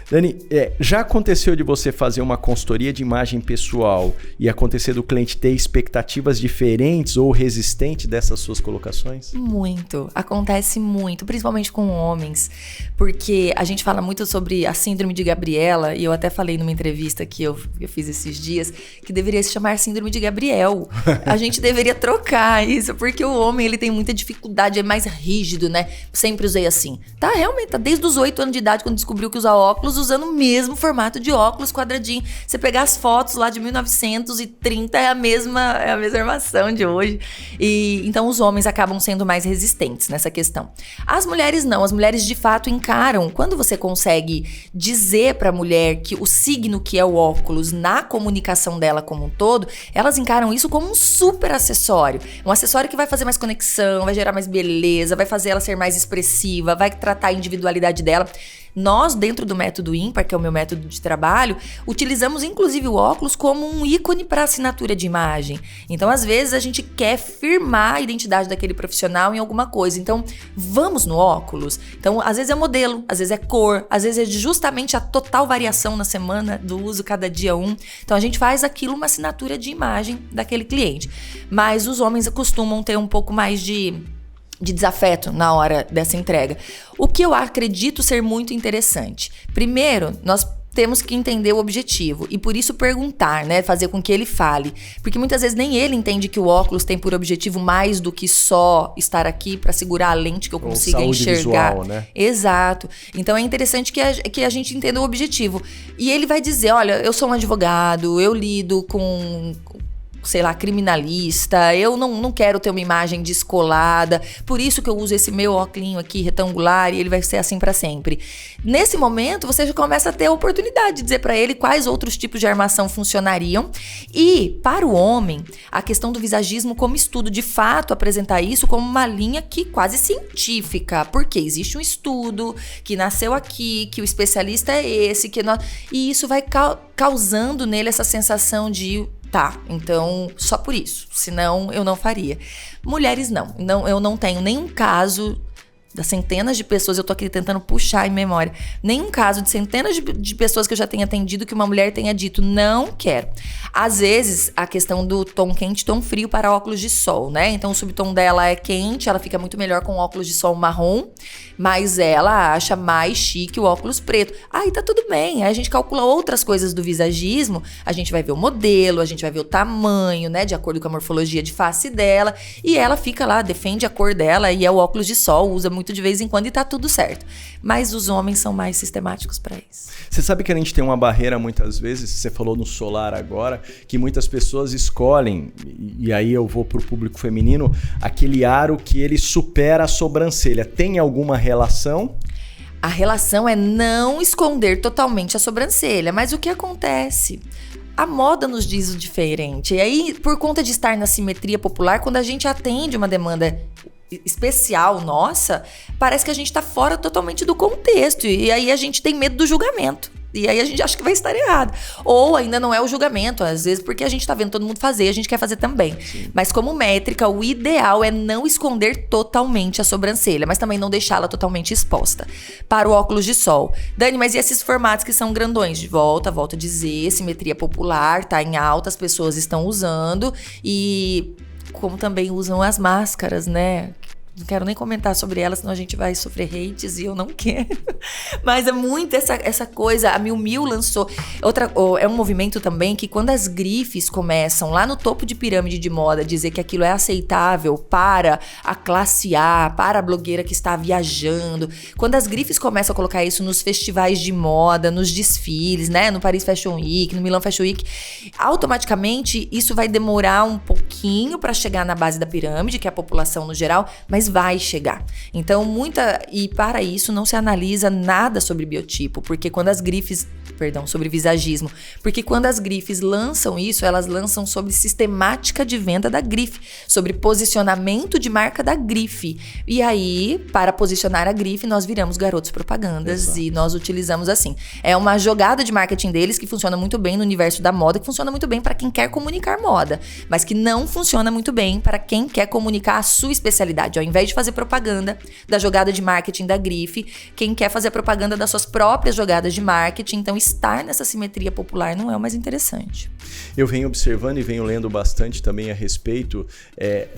Dani, já aconteceu de você fazer uma consultoria de imagem pessoal e acontecer do cliente ter expectativas diferentes ou resistentes dessas suas colocações? Muito. Acontece muito, principalmente com homens, porque a gente fala muito sobre a síndrome de Gabriela, e eu até falei numa entrevista que eu fiz esses dias, que deveria se chamar síndrome de Gabriel. A gente deveria trocar isso, porque o homem, ele tem muita dificuldade, é mais rígido, né? Sempre usei assim. Tá, realmente, tá desde os 8 anos de idade, quando descobriu que usa óculos, usando o mesmo formato de óculos, quadradinho. Você pegar as fotos lá de 1930, é a mesma armação de hoje. E então os homens acabam sendo mais resistentes nessa questão. As mulheres não, as mulheres de fato encaram. Quando você consegue dizer pra mulher que o signo que é o óculos na comunicação dela como um todo, elas encaram isso como um super acessório. Um acessório que vai fazer mais conexão, vai gerar mais beleza, vai fazer ela ser mais expressiva, vai tratar a individualidade dela. Nós, dentro do método ímpar, que é o meu método de trabalho, utilizamos inclusive o óculos como um ícone para assinatura de imagem. Então, às vezes, a gente quer firmar a identidade daquele profissional em alguma coisa. Então, vamos no óculos? Então, às vezes é modelo, às vezes é cor, às vezes é justamente a total variação na semana do uso, cada dia um. Então, a gente faz aquilo uma assinatura de imagem daquele cliente. Mas os homens costumam ter um pouco mais de desafeto na hora dessa entrega. O que eu acredito ser muito interessante. Primeiro, nós temos que entender o objetivo e por isso perguntar, né? Fazer com que ele fale. Porque muitas vezes nem ele entende que o óculos tem por objetivo mais do que só estar aqui para segurar a lente que eu consiga enxergar. Visual, né? Exato. Então é interessante que a gente entenda o objetivo. E ele vai dizer, olha, eu sou um advogado, eu lido com, sei lá, criminalista, eu não quero ter uma imagem descolada, por isso que eu uso esse meu óculos aqui retangular e ele vai ser assim pra sempre. Nesse momento, você já começa a ter a oportunidade de dizer pra ele quais outros tipos de armação funcionariam e, para o homem, a questão do visagismo como estudo, de fato, apresentar isso como uma linha que quase científica, porque existe um estudo que nasceu aqui, que o especialista é esse, e isso vai causando nele essa sensação de tá, então só por isso, senão eu não faria. Mulheres não, eu não tenho nenhum caso das centenas de pessoas, eu tô aqui tentando puxar em memória, nenhum caso de centenas de pessoas que eu já tenha atendido que uma mulher tenha dito, não quero. Às vezes, a questão do tom quente, tom frio para óculos de sol, né? Então, o subtom dela é quente, ela fica muito melhor com óculos de sol marrom, mas ela acha mais chique o óculos preto. Aí tá tudo bem, aí a gente calcula outras coisas do visagismo, a gente vai ver o modelo, a gente vai ver o tamanho, né? De acordo com a morfologia de face dela, e ela fica lá, defende a cor dela e é o óculos de sol, usa muito de vez em quando e tá tudo certo. Mas os homens são mais sistemáticos para isso. Você sabe que a gente tem uma barreira muitas vezes, você falou no solar agora, que muitas pessoas escolhem, e aí eu vou pro público feminino, aquele aro que ele supera a sobrancelha. Tem alguma relação? A relação é não esconder totalmente a sobrancelha, mas o que acontece? A moda nos diz o diferente. E aí, por conta de estar na simetria popular, quando a gente atende uma demanda especial nossa, parece que a gente tá fora totalmente do contexto. E aí a gente tem medo do julgamento. E aí a gente acha que vai estar errado. Ou ainda não é o julgamento, às vezes, porque a gente tá vendo todo mundo fazer, a gente quer fazer também. Sim. Mas como métrica, o ideal é não esconder totalmente a sobrancelha, mas também não deixá-la totalmente exposta. Para o óculos de sol. Dani, mas e esses formatos que são grandões? Volto a dizer, simetria popular, tá em alta, as pessoas estão usando. E como também usam as máscaras, né? Não quero nem comentar sobre elas, senão a gente vai sofrer hates e eu não quero. Mas é muito essa coisa. A Miu Miu lançou... é um movimento também que quando as grifes começam lá no topo de pirâmide de moda dizer que aquilo é aceitável para a classe A, para a blogueira que está viajando. Quando as grifes começam a colocar isso nos festivais de moda, nos desfiles, né? No Paris Fashion Week, no Milão Fashion Week, automaticamente isso vai demorar um pouquinho para chegar na base da pirâmide, que é a população no geral, mas vai chegar. Então, e para isso não se analisa nada sobre biotipo, porque quando as grifes, sobre visagismo, porque quando as grifes lançam isso, elas lançam sobre sistemática de venda da grife, sobre posicionamento de marca da grife. E aí, para posicionar a grife, nós viramos garotos propagandas. Exato. E nós utilizamos assim. É uma jogada de marketing deles que funciona muito bem no universo da moda, que funciona muito bem para quem quer comunicar moda, mas que não funciona muito bem para quem quer comunicar a sua especialidade. Ao invés de fazer propaganda da jogada de marketing da grife, quem quer fazer a propaganda das suas próprias jogadas de marketing, então estar nessa simetria popular não é o mais interessante. Eu venho observando e venho lendo bastante também a respeito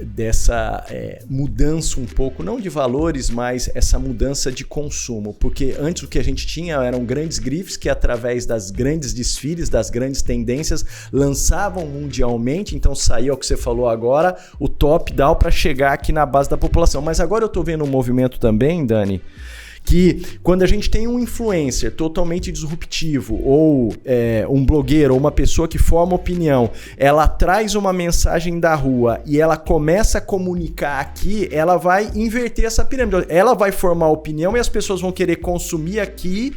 dessa mudança um pouco, não de valores, mas essa mudança de consumo. Porque antes o que a gente tinha eram grandes grifes que, através das grandes desfiles, das grandes tendências, lançavam mundialmente. Então saía o que você falou agora, o top-down para chegar aqui na base da população. Mas agora eu estou vendo um movimento também, Dani, que quando a gente tem um influencer totalmente disruptivo ou um blogueiro ou uma pessoa que forma opinião, ela traz uma mensagem da rua e ela começa a comunicar aqui, ela vai inverter essa pirâmide. Ela vai formar opinião e as pessoas vão querer consumir aqui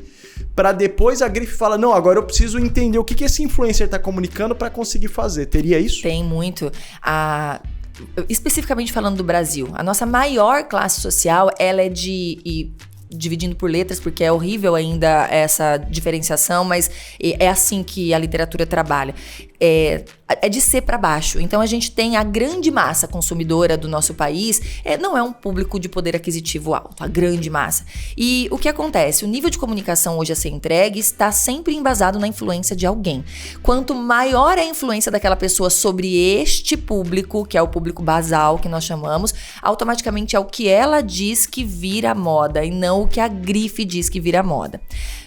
para depois a grife fala, não, agora eu preciso entender o que esse influencer está comunicando para conseguir fazer. Teria isso? Tem muito. Especificamente falando do Brasil, a nossa maior classe social, ela é dividindo por letras, porque é horrível ainda essa diferenciação, mas é assim que a literatura trabalha. É de C para baixo. Então a gente tem a grande massa consumidora do nosso país, não é um público de poder aquisitivo alto, a grande massa. E o que acontece? O nível de comunicação hoje a ser entregue está sempre embasado na influência de alguém. Quanto maior é a influência daquela pessoa sobre este público, que é o público basal que nós chamamos, automaticamente é o que ela diz que vira moda e não o que a grife diz que vira moda.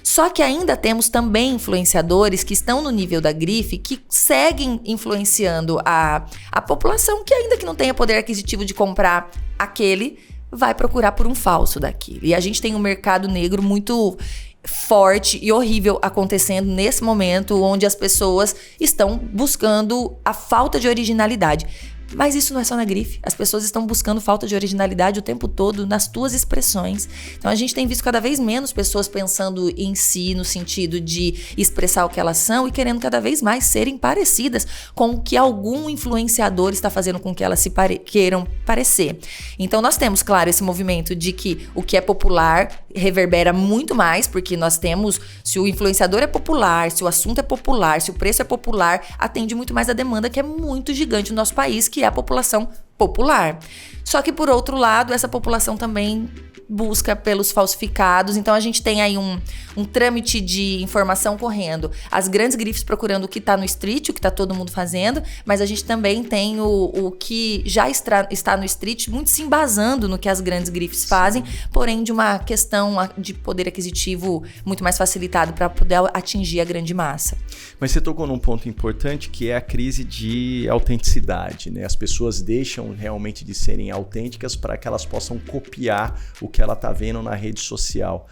Só que ainda temos também influenciadores que estão no nível da grife, que seguem influenciando a população que, ainda que não tenha poder aquisitivo de comprar aquele, vai procurar por um falso daquilo. E a gente tem um mercado negro muito forte e horrível acontecendo nesse momento, onde as pessoas estão buscando a falta de originalidade. Mas isso não é só na grife. As pessoas estão buscando falta de originalidade o tempo todo nas tuas expressões. Então a gente tem visto cada vez menos pessoas pensando em si no sentido de expressar o que elas são e querendo cada vez mais serem parecidas com o que algum influenciador está fazendo com que elas queiram parecer. Então nós temos, claro, esse movimento de que o que é popular reverbera muito mais, porque nós temos, se o influenciador é popular, se o assunto é popular, se o preço é popular, atende muito mais a demanda que é muito gigante no nosso país, que é a população popular. Só que, por outro lado, essa população também busca pelos falsificados. Então a gente tem aí um trâmite de informação correndo. As grandes grifes procurando o que está no street, o que está todo mundo fazendo, mas a gente também tem o que já está no street, muito se embasando no que as grandes grifes fazem, porém de uma questão de poder aquisitivo muito mais facilitado para poder atingir a grande massa. Mas você tocou num ponto importante, que é a crise de autenticidade, né? As pessoas deixam realmente de serem autênticas para que elas possam copiar o que ela está vendo na rede social.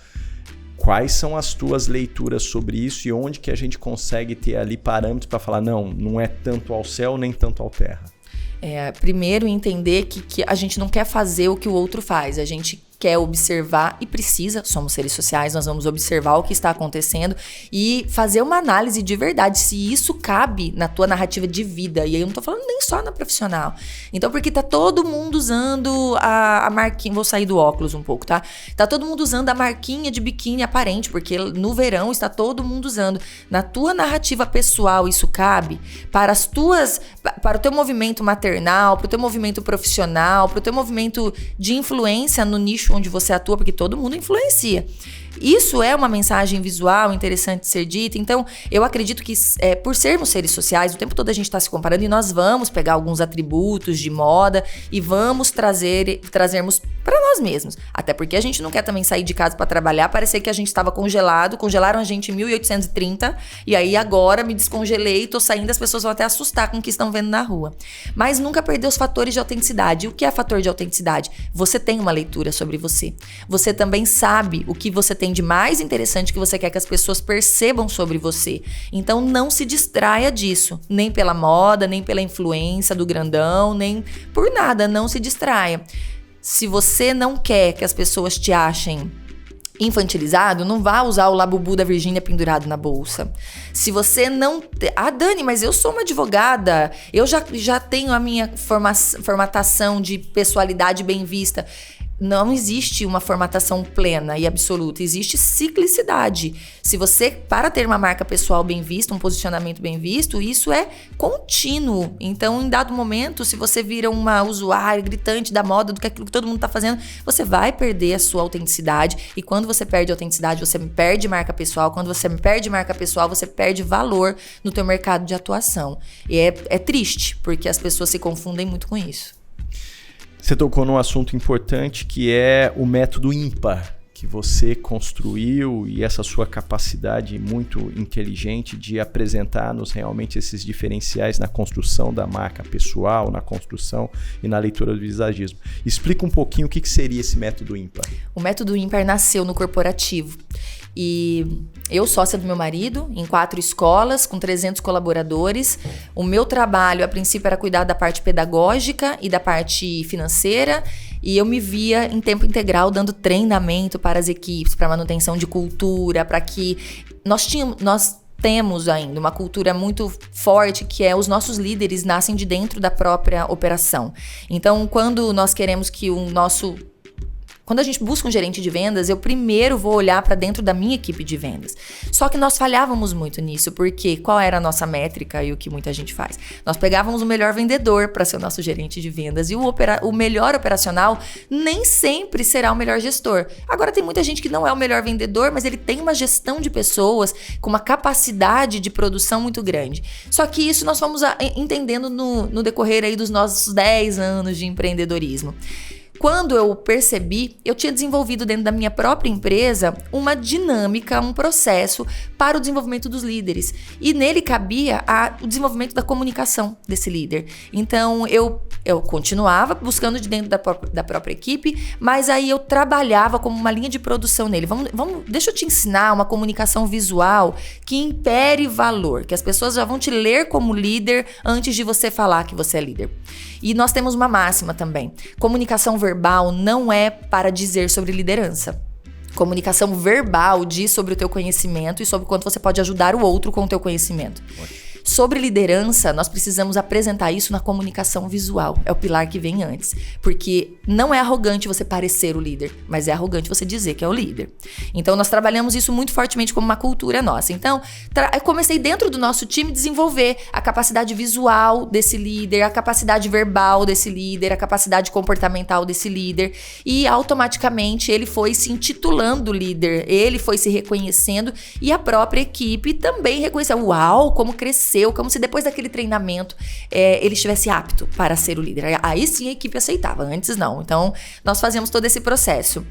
Quais são as tuas leituras sobre isso e onde que a gente consegue ter ali parâmetros para falar, não é tanto ao céu nem tanto à terra? Primeiro, entender que a gente não quer fazer o que o outro faz, a gente quer observar e precisa, somos seres sociais, nós vamos observar o que está acontecendo e fazer uma análise de verdade, se isso cabe na tua narrativa de vida. E aí eu não tô falando nem só na profissional. Então, porque tá todo mundo usando a marquinha, vou sair do óculos um pouco, tá? Tá todo mundo usando a marquinha de biquíni aparente, porque no verão está todo mundo usando. Na tua narrativa pessoal, isso cabe? Para o teu movimento maternal, para o teu movimento profissional, para o teu movimento de influência no nicho onde você atua, porque todo mundo influencia. Isso é uma mensagem visual interessante de ser dita. Então, eu acredito que por sermos seres sociais, o tempo todo a gente está se comparando e nós vamos pegar alguns atributos de moda e vamos trazermos para nós mesmos. Até porque a gente não quer também sair de casa para trabalhar, parecer que a gente estava congelado, congelaram a gente em 1830 e aí agora me descongelei e tô saindo, as pessoas vão até assustar com o que estão vendo na rua. Mas nunca perder os fatores de autenticidade. E o que é fator de autenticidade? Você tem uma leitura sobre você. Você também sabe o que você tem de mais interessante que você quer que as pessoas percebam sobre você. Então não se distraia disso, nem pela moda, nem pela influência do grandão, nem por nada, não se distraia. Se você não quer que as pessoas te achem infantilizado, não vá usar o Labubu da Virgínia pendurado na bolsa. Se você não... Dani, mas eu sou uma advogada, eu já tenho a minha formatação de pessoalidade bem vista. não existe uma formatação plena e absoluta, existe ciclicidade. Se você, para ter uma marca pessoal bem vista, um posicionamento bem visto, isso é contínuo. Então, em dado momento, se você vira uma usuária gritante da moda, do que aquilo que todo mundo está fazendo, você vai perder a sua autenticidade. E quando você perde a autenticidade, você perde marca pessoal. Quando você perde marca pessoal, você perde valor no teu mercado de atuação. E é triste, porque as pessoas se confundem muito com isso. Você tocou num assunto importante que é o método ímpar que você construiu e essa sua capacidade muito inteligente de apresentar-nos realmente esses diferenciais na construção da marca pessoal, na construção e na leitura do visagismo. Explica um pouquinho o que seria esse método ímpar. O método ímpar nasceu no corporativo. E eu, sócia do meu marido, em 4 escolas, com 300 colaboradores. O meu trabalho, a princípio, era cuidar da parte pedagógica e da parte financeira. E eu me via em tempo integral dando treinamento para as equipes, para manutenção de cultura, para que nós temos ainda uma cultura muito forte, que é os nossos líderes nascem de dentro da própria operação. Então, quando nós queremos que quando a gente busca um gerente de vendas, eu primeiro vou olhar para dentro da minha equipe de vendas. Só que nós falhávamos muito nisso, porque qual era a nossa métrica e o que muita gente faz? Nós pegávamos o melhor vendedor para ser o nosso gerente de vendas e o melhor operacional nem sempre será o melhor gestor. Agora, tem muita gente que não é o melhor vendedor, mas ele tem uma gestão de pessoas com uma capacidade de produção muito grande. Só que isso nós fomos entendendo no decorrer aí dos nossos 10 anos de empreendedorismo. Quando eu percebi, eu tinha desenvolvido dentro da minha própria empresa uma dinâmica, um processo para o desenvolvimento dos líderes. E nele cabia o desenvolvimento da comunicação desse líder. Então, eu continuava buscando de dentro da própria equipe, mas aí eu trabalhava como uma linha de produção nele. Deixa eu te ensinar uma comunicação visual que impere valor, que as pessoas já vão te ler como líder antes de você falar que você é líder. E nós temos uma máxima também. Comunicação verbal não é para dizer sobre liderança. Comunicação verbal diz sobre o teu conhecimento e sobre quanto você pode ajudar o outro com o teu conhecimento. Sobre liderança, nós precisamos apresentar isso na comunicação visual. É o pilar que vem antes. Porque não é arrogante você parecer o líder, mas é arrogante você dizer que é o líder. Então, nós trabalhamos isso muito fortemente como uma cultura nossa. Então, eu comecei dentro do nosso time a desenvolver a capacidade visual desse líder, a capacidade verbal desse líder, a capacidade comportamental desse líder. E, automaticamente, ele foi se intitulando líder, ele foi se reconhecendo e a própria equipe também reconheceu. Uau, como cresceu! Como se depois daquele treinamento ele estivesse apto para ser o líder. Aí sim a equipe aceitava, antes não. Então, nós fazíamos todo esse processo.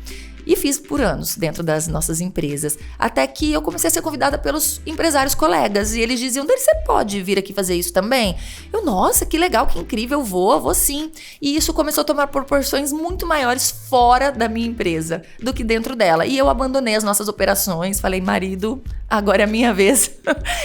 E fiz por anos dentro das nossas empresas. Até que eu comecei a ser convidada pelos empresários colegas. E eles diziam, você pode vir aqui fazer isso também? Eu, nossa, que legal, que incrível, eu vou sim. E isso começou a tomar proporções muito maiores fora da minha empresa do que dentro dela. E eu abandonei as nossas operações, falei, marido, agora é a minha vez.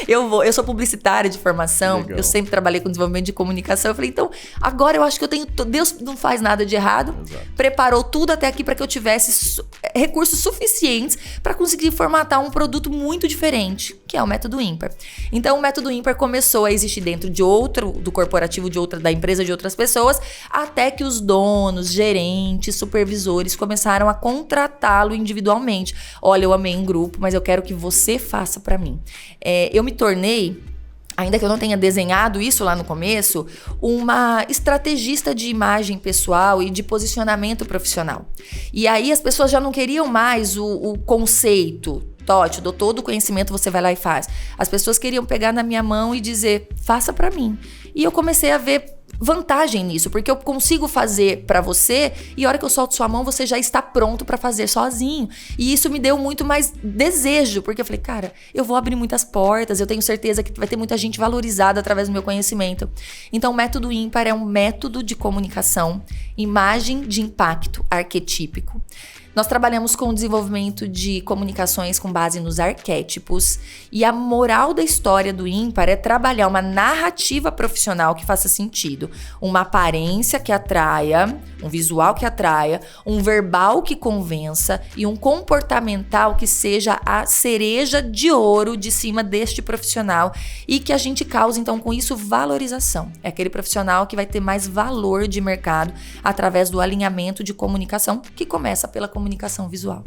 Eu sou publicitária de formação, legal. Eu sempre trabalhei com desenvolvimento de comunicação. Eu falei, então, agora eu acho que eu tenho... Deus não faz nada de errado. Exato. Preparou tudo até aqui para que eu tivesse recursos suficientes para conseguir formatar um produto muito diferente, que é o método ímpar. Então, o método ímpar começou a existir dentro do corporativo, da empresa de outras pessoas, até que os donos, gerentes, supervisores começaram a contratá-lo individualmente. Olha, eu amei um grupo, mas eu quero que você faça para mim. Eu me tornei, ainda que eu não tenha desenhado isso lá no começo, uma estrategista de imagem pessoal e de posicionamento profissional. E aí as pessoas já não queriam mais o conceito. Totti, eu dou todo o conhecimento, você vai lá e faz. As pessoas queriam pegar na minha mão e dizer, faça pra mim. E eu comecei a ver vantagem nisso, porque eu consigo fazer pra você e a hora que eu solto sua mão, você já está pronto pra fazer sozinho. E isso me deu muito mais desejo, porque eu falei, cara, eu vou abrir muitas portas, eu tenho certeza que vai ter muita gente valorizada através do meu conhecimento. Então, o método ímpar é um método de comunicação, imagem de impacto arquetípico. Nós trabalhamos com o desenvolvimento de comunicações com base nos arquétipos e a moral da história do ímpar é trabalhar uma narrativa profissional que faça sentido, uma aparência que atraia, um visual que atraia, um verbal que convença e um comportamental que seja a cereja de ouro de cima deste profissional e que a gente cause então com isso valorização. É aquele profissional que vai ter mais valor de mercado através do alinhamento de comunicação que começa pela comunicação visual.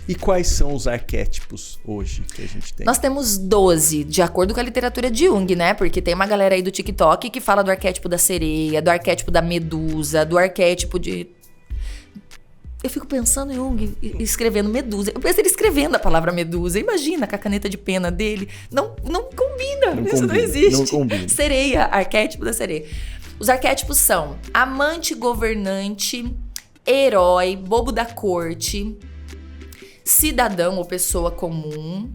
E quais são os arquétipos hoje que a gente tem? Nós temos 12, de acordo com a literatura de Jung, né? Porque tem uma galera aí do TikTok que fala do arquétipo da sereia, do arquétipo da medusa, do arquétipo de... Eu fico pensando em Jung escrevendo medusa. Eu penso ele escrevendo a palavra medusa. Imagina com a caneta de pena dele. Não combina. Isso não existe. Não combina. Sereia, arquétipo da sereia. Os arquétipos são amante, governante, herói, bobo da corte, cidadão ou pessoa comum.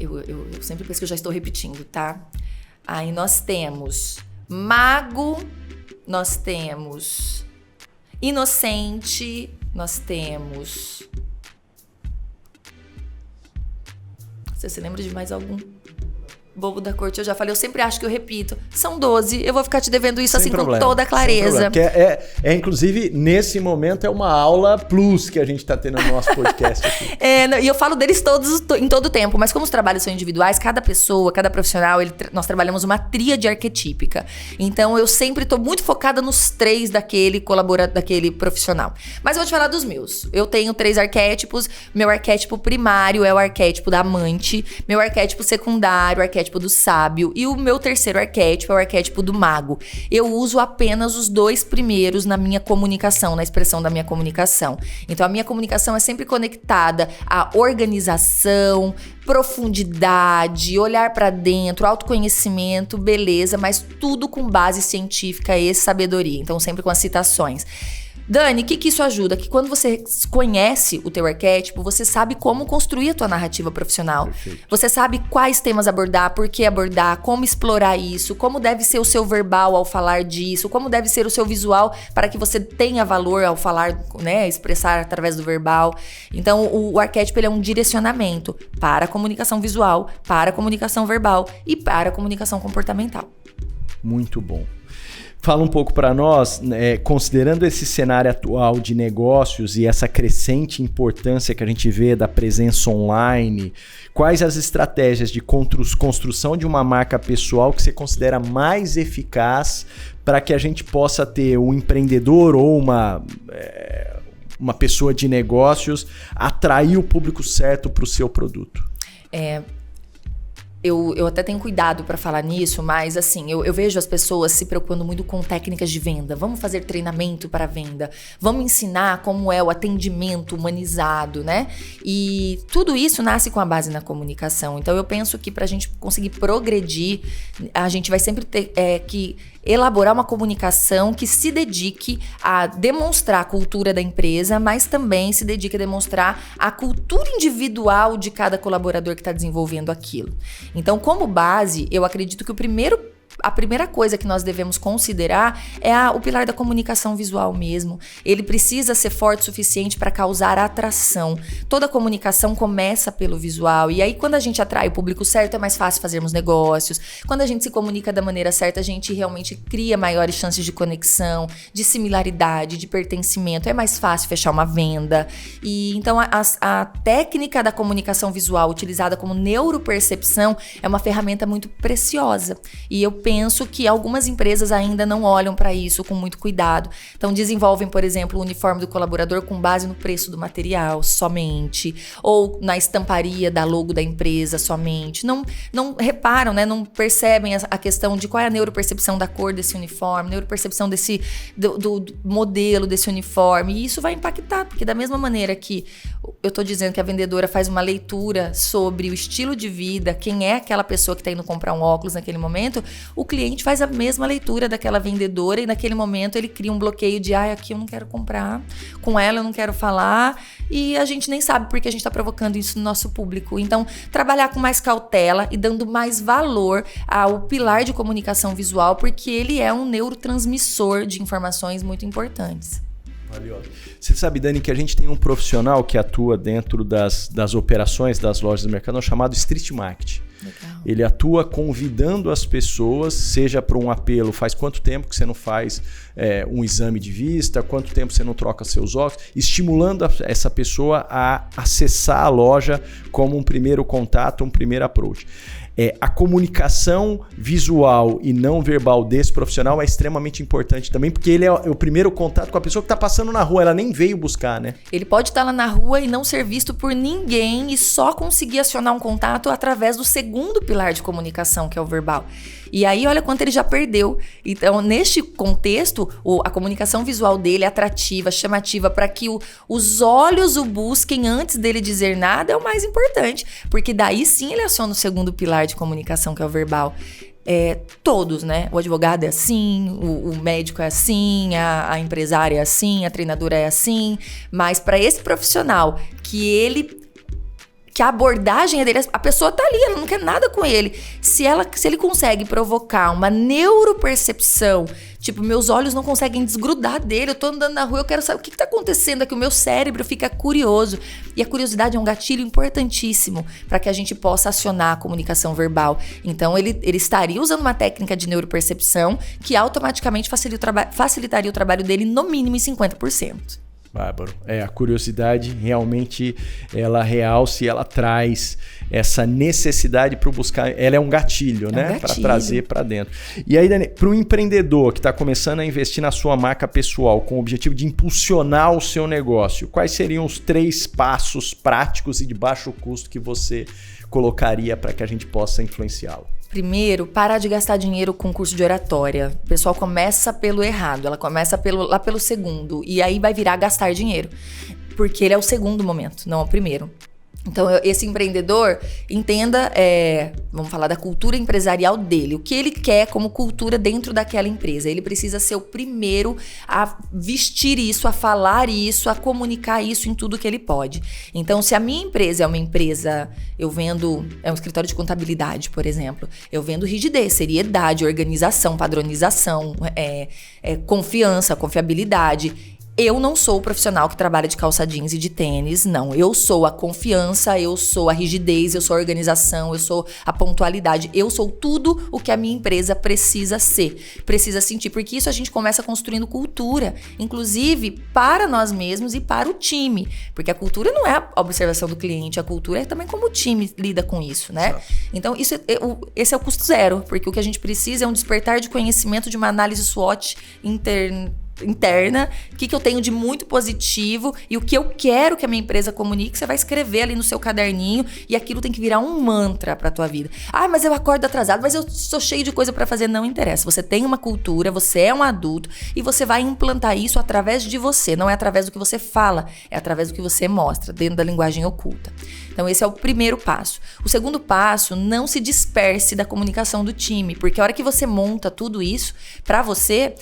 Eu sempre penso que eu já estou repetindo, tá? Aí nós temos mago, nós temos inocente, nós temos... Você lembra de mais algum? Bobo da corte, eu já falei, eu sempre acho que eu repito. São 12, eu vou ficar te devendo isso assim com toda a clareza. Inclusive, nesse momento, é uma aula plus que a gente tá tendo no nosso podcast aqui. E eu falo deles todos em todo o tempo, mas como os trabalhos são individuais, cada pessoa, cada profissional, nós trabalhamos uma tríade arquetípica. Então, eu sempre tô muito focada nos 3 daquele profissional. Mas eu vou te falar dos meus. Eu tenho 3 arquétipos. Meu arquétipo primário é o arquétipo da amante. Meu arquétipo secundário, o arquétipo do sábio, e o meu terceiro arquétipo é o arquétipo do mago. Eu uso apenas os 2 primeiros na minha comunicação, na expressão da minha comunicação. Então a minha comunicação é sempre conectada à organização, profundidade, olhar para dentro, autoconhecimento, beleza, mas tudo com base científica e sabedoria. Então sempre com as citações. Dani, o que isso ajuda? Que quando você conhece o teu arquétipo, você sabe como construir a tua narrativa profissional. Perfeito. Você sabe quais temas abordar, por que abordar, como explorar isso, como deve ser o seu verbal ao falar disso, como deve ser o seu visual para que você tenha valor ao falar, né, expressar através do verbal. Então, o arquétipo ele é um direcionamento para a comunicação visual, para a comunicação verbal e para a comunicação comportamental. Muito bom. Fala um pouco para nós, considerando esse cenário atual de negócios e essa crescente importância que a gente vê da presença online, quais as estratégias de construção de uma marca pessoal que você considera mais eficaz para que a gente possa ter um empreendedor ou uma pessoa de negócios atrair o público certo para o seu produto? Eu até tenho cuidado para falar nisso, mas assim, eu vejo as pessoas se preocupando muito com técnicas de venda. Vamos fazer treinamento para venda. Vamos ensinar como é o atendimento humanizado, né? E tudo isso nasce com a base na comunicação. Então eu penso que para a gente conseguir progredir, a gente vai sempre ter que elaborar uma comunicação que se dedique a demonstrar a cultura da empresa, mas também se dedique a demonstrar a cultura individual de cada colaborador que está desenvolvendo aquilo. Então, como base, eu acredito que a primeira coisa que nós devemos considerar é o pilar da comunicação visual mesmo. Ele precisa ser forte o suficiente para causar atração. Toda comunicação começa pelo visual. E aí, quando a gente atrai o público certo, é mais fácil fazermos negócios. Quando a gente se comunica da maneira certa, a gente realmente cria maiores chances de conexão, de similaridade, de pertencimento. É mais fácil fechar uma venda. E então, a técnica da comunicação visual utilizada como neuropercepção é uma ferramenta muito preciosa. E eu penso que algumas empresas ainda não olham para isso com muito cuidado. Então desenvolvem, por exemplo, o uniforme do colaborador com base no preço do material somente, ou na estamparia da logo da empresa somente. Não reparam, né? Não percebem a questão de qual é a neuropercepção da cor desse uniforme, neuropercepção do modelo desse uniforme. E isso vai impactar, porque da mesma maneira que eu estou dizendo que a vendedora faz uma leitura sobre o estilo de vida, quem é aquela pessoa que está indo comprar um óculos naquele momento, o cliente faz a mesma leitura daquela vendedora e naquele momento ele cria um bloqueio de aqui eu não quero comprar, com ela eu não quero falar, e a gente nem sabe porque a gente está provocando isso no nosso público. Então, trabalhar com mais cautela e dando mais valor ao pilar de comunicação visual, porque ele é um neurotransmissor de informações muito importantes. Valeu. Você sabe, Dani, que a gente tem um profissional que atua dentro das operações das lojas do mercado chamado Street Marketing. Legal. Ele atua convidando as pessoas, seja para um apelo, faz quanto tempo que você não faz um exame de vista, quanto tempo você não troca seus óculos, estimulando essa pessoa a acessar a loja como um primeiro contato, um primeiro approach. A comunicação visual e não verbal desse profissional é extremamente importante também, porque ele é o primeiro contato com a pessoa que está passando na rua, ela nem veio buscar, né? Ele pode estar lá na rua e não ser visto por ninguém e só conseguir acionar um contato através do segundo pilar de comunicação, que é o verbal. E aí, olha quanto ele já perdeu. Então, neste contexto, a comunicação visual dele é atrativa, chamativa, para que os olhos o busquem antes dele dizer nada, é o mais importante. Porque daí sim ele aciona o segundo pilar de comunicação, que é o verbal. Todos, né? O advogado é assim, o médico é assim, a empresária é assim, a treinadora é assim. Mas para esse profissional que a abordagem é dele, a pessoa tá ali, ela não quer nada com ele. Se ele consegue provocar uma neuropercepção, tipo, meus olhos não conseguem desgrudar dele, eu tô andando na rua, eu quero saber o que tá acontecendo aqui, o meu cérebro fica curioso. E a curiosidade é um gatilho importantíssimo para que a gente possa acionar a comunicação verbal. Então, ele estaria usando uma técnica de neuropercepção que automaticamente facilitaria o trabalho dele no mínimo em 50%. Bárbaro. A curiosidade realmente ela realça e ela traz essa necessidade para buscar. Ela é um gatilho, né? Para trazer para dentro. E aí, Dani, para o empreendedor que está começando a investir na sua marca pessoal com o objetivo de impulsionar o seu negócio, quais seriam os 3 passos práticos e de baixo custo que você colocaria para que a gente possa influenciá-lo? Primeiro, parar de gastar dinheiro com curso de oratória. O pessoal começa pelo errado, ela começa lá pelo segundo. E aí vai virar gastar dinheiro. Porque ele é o segundo momento, não é o primeiro. Então, esse empreendedor, entenda, vamos falar da cultura empresarial dele. O que ele quer como cultura dentro daquela empresa. Ele precisa ser o primeiro a vestir isso, a falar isso, a comunicar isso em tudo que ele pode. Então, se a minha empresa é uma empresa, é um escritório de contabilidade, por exemplo, eu vendo rigidez, seriedade, organização, padronização, confiança, confiabilidade. Eu não sou o profissional que trabalha de calça jeans e de tênis, não. Eu sou a confiança, eu sou a rigidez, eu sou a organização, eu sou a pontualidade. Eu sou tudo o que a minha empresa precisa ser, precisa sentir. Porque isso a gente começa construindo cultura, inclusive para nós mesmos e para o time. Porque a cultura não é a observação do cliente, a cultura é também como o time lida com isso, né? Exato. Então, esse é o custo zero, porque o que a gente precisa é um despertar de conhecimento de uma análise SWOT interna, o que eu tenho de muito positivo e o que eu quero que a minha empresa comunique, você vai escrever ali no seu caderninho e aquilo tem que virar um mantra pra tua vida. Mas eu acordo atrasado, mas eu sou cheio de coisa pra fazer. Não interessa, você tem uma cultura, você é um adulto e você vai implantar isso através de você, não é através do que você fala, é através do que você mostra, dentro da linguagem oculta. Então esse é o primeiro passo. O segundo passo, não se disperse da comunicação do time, porque a hora que você monta tudo isso pra você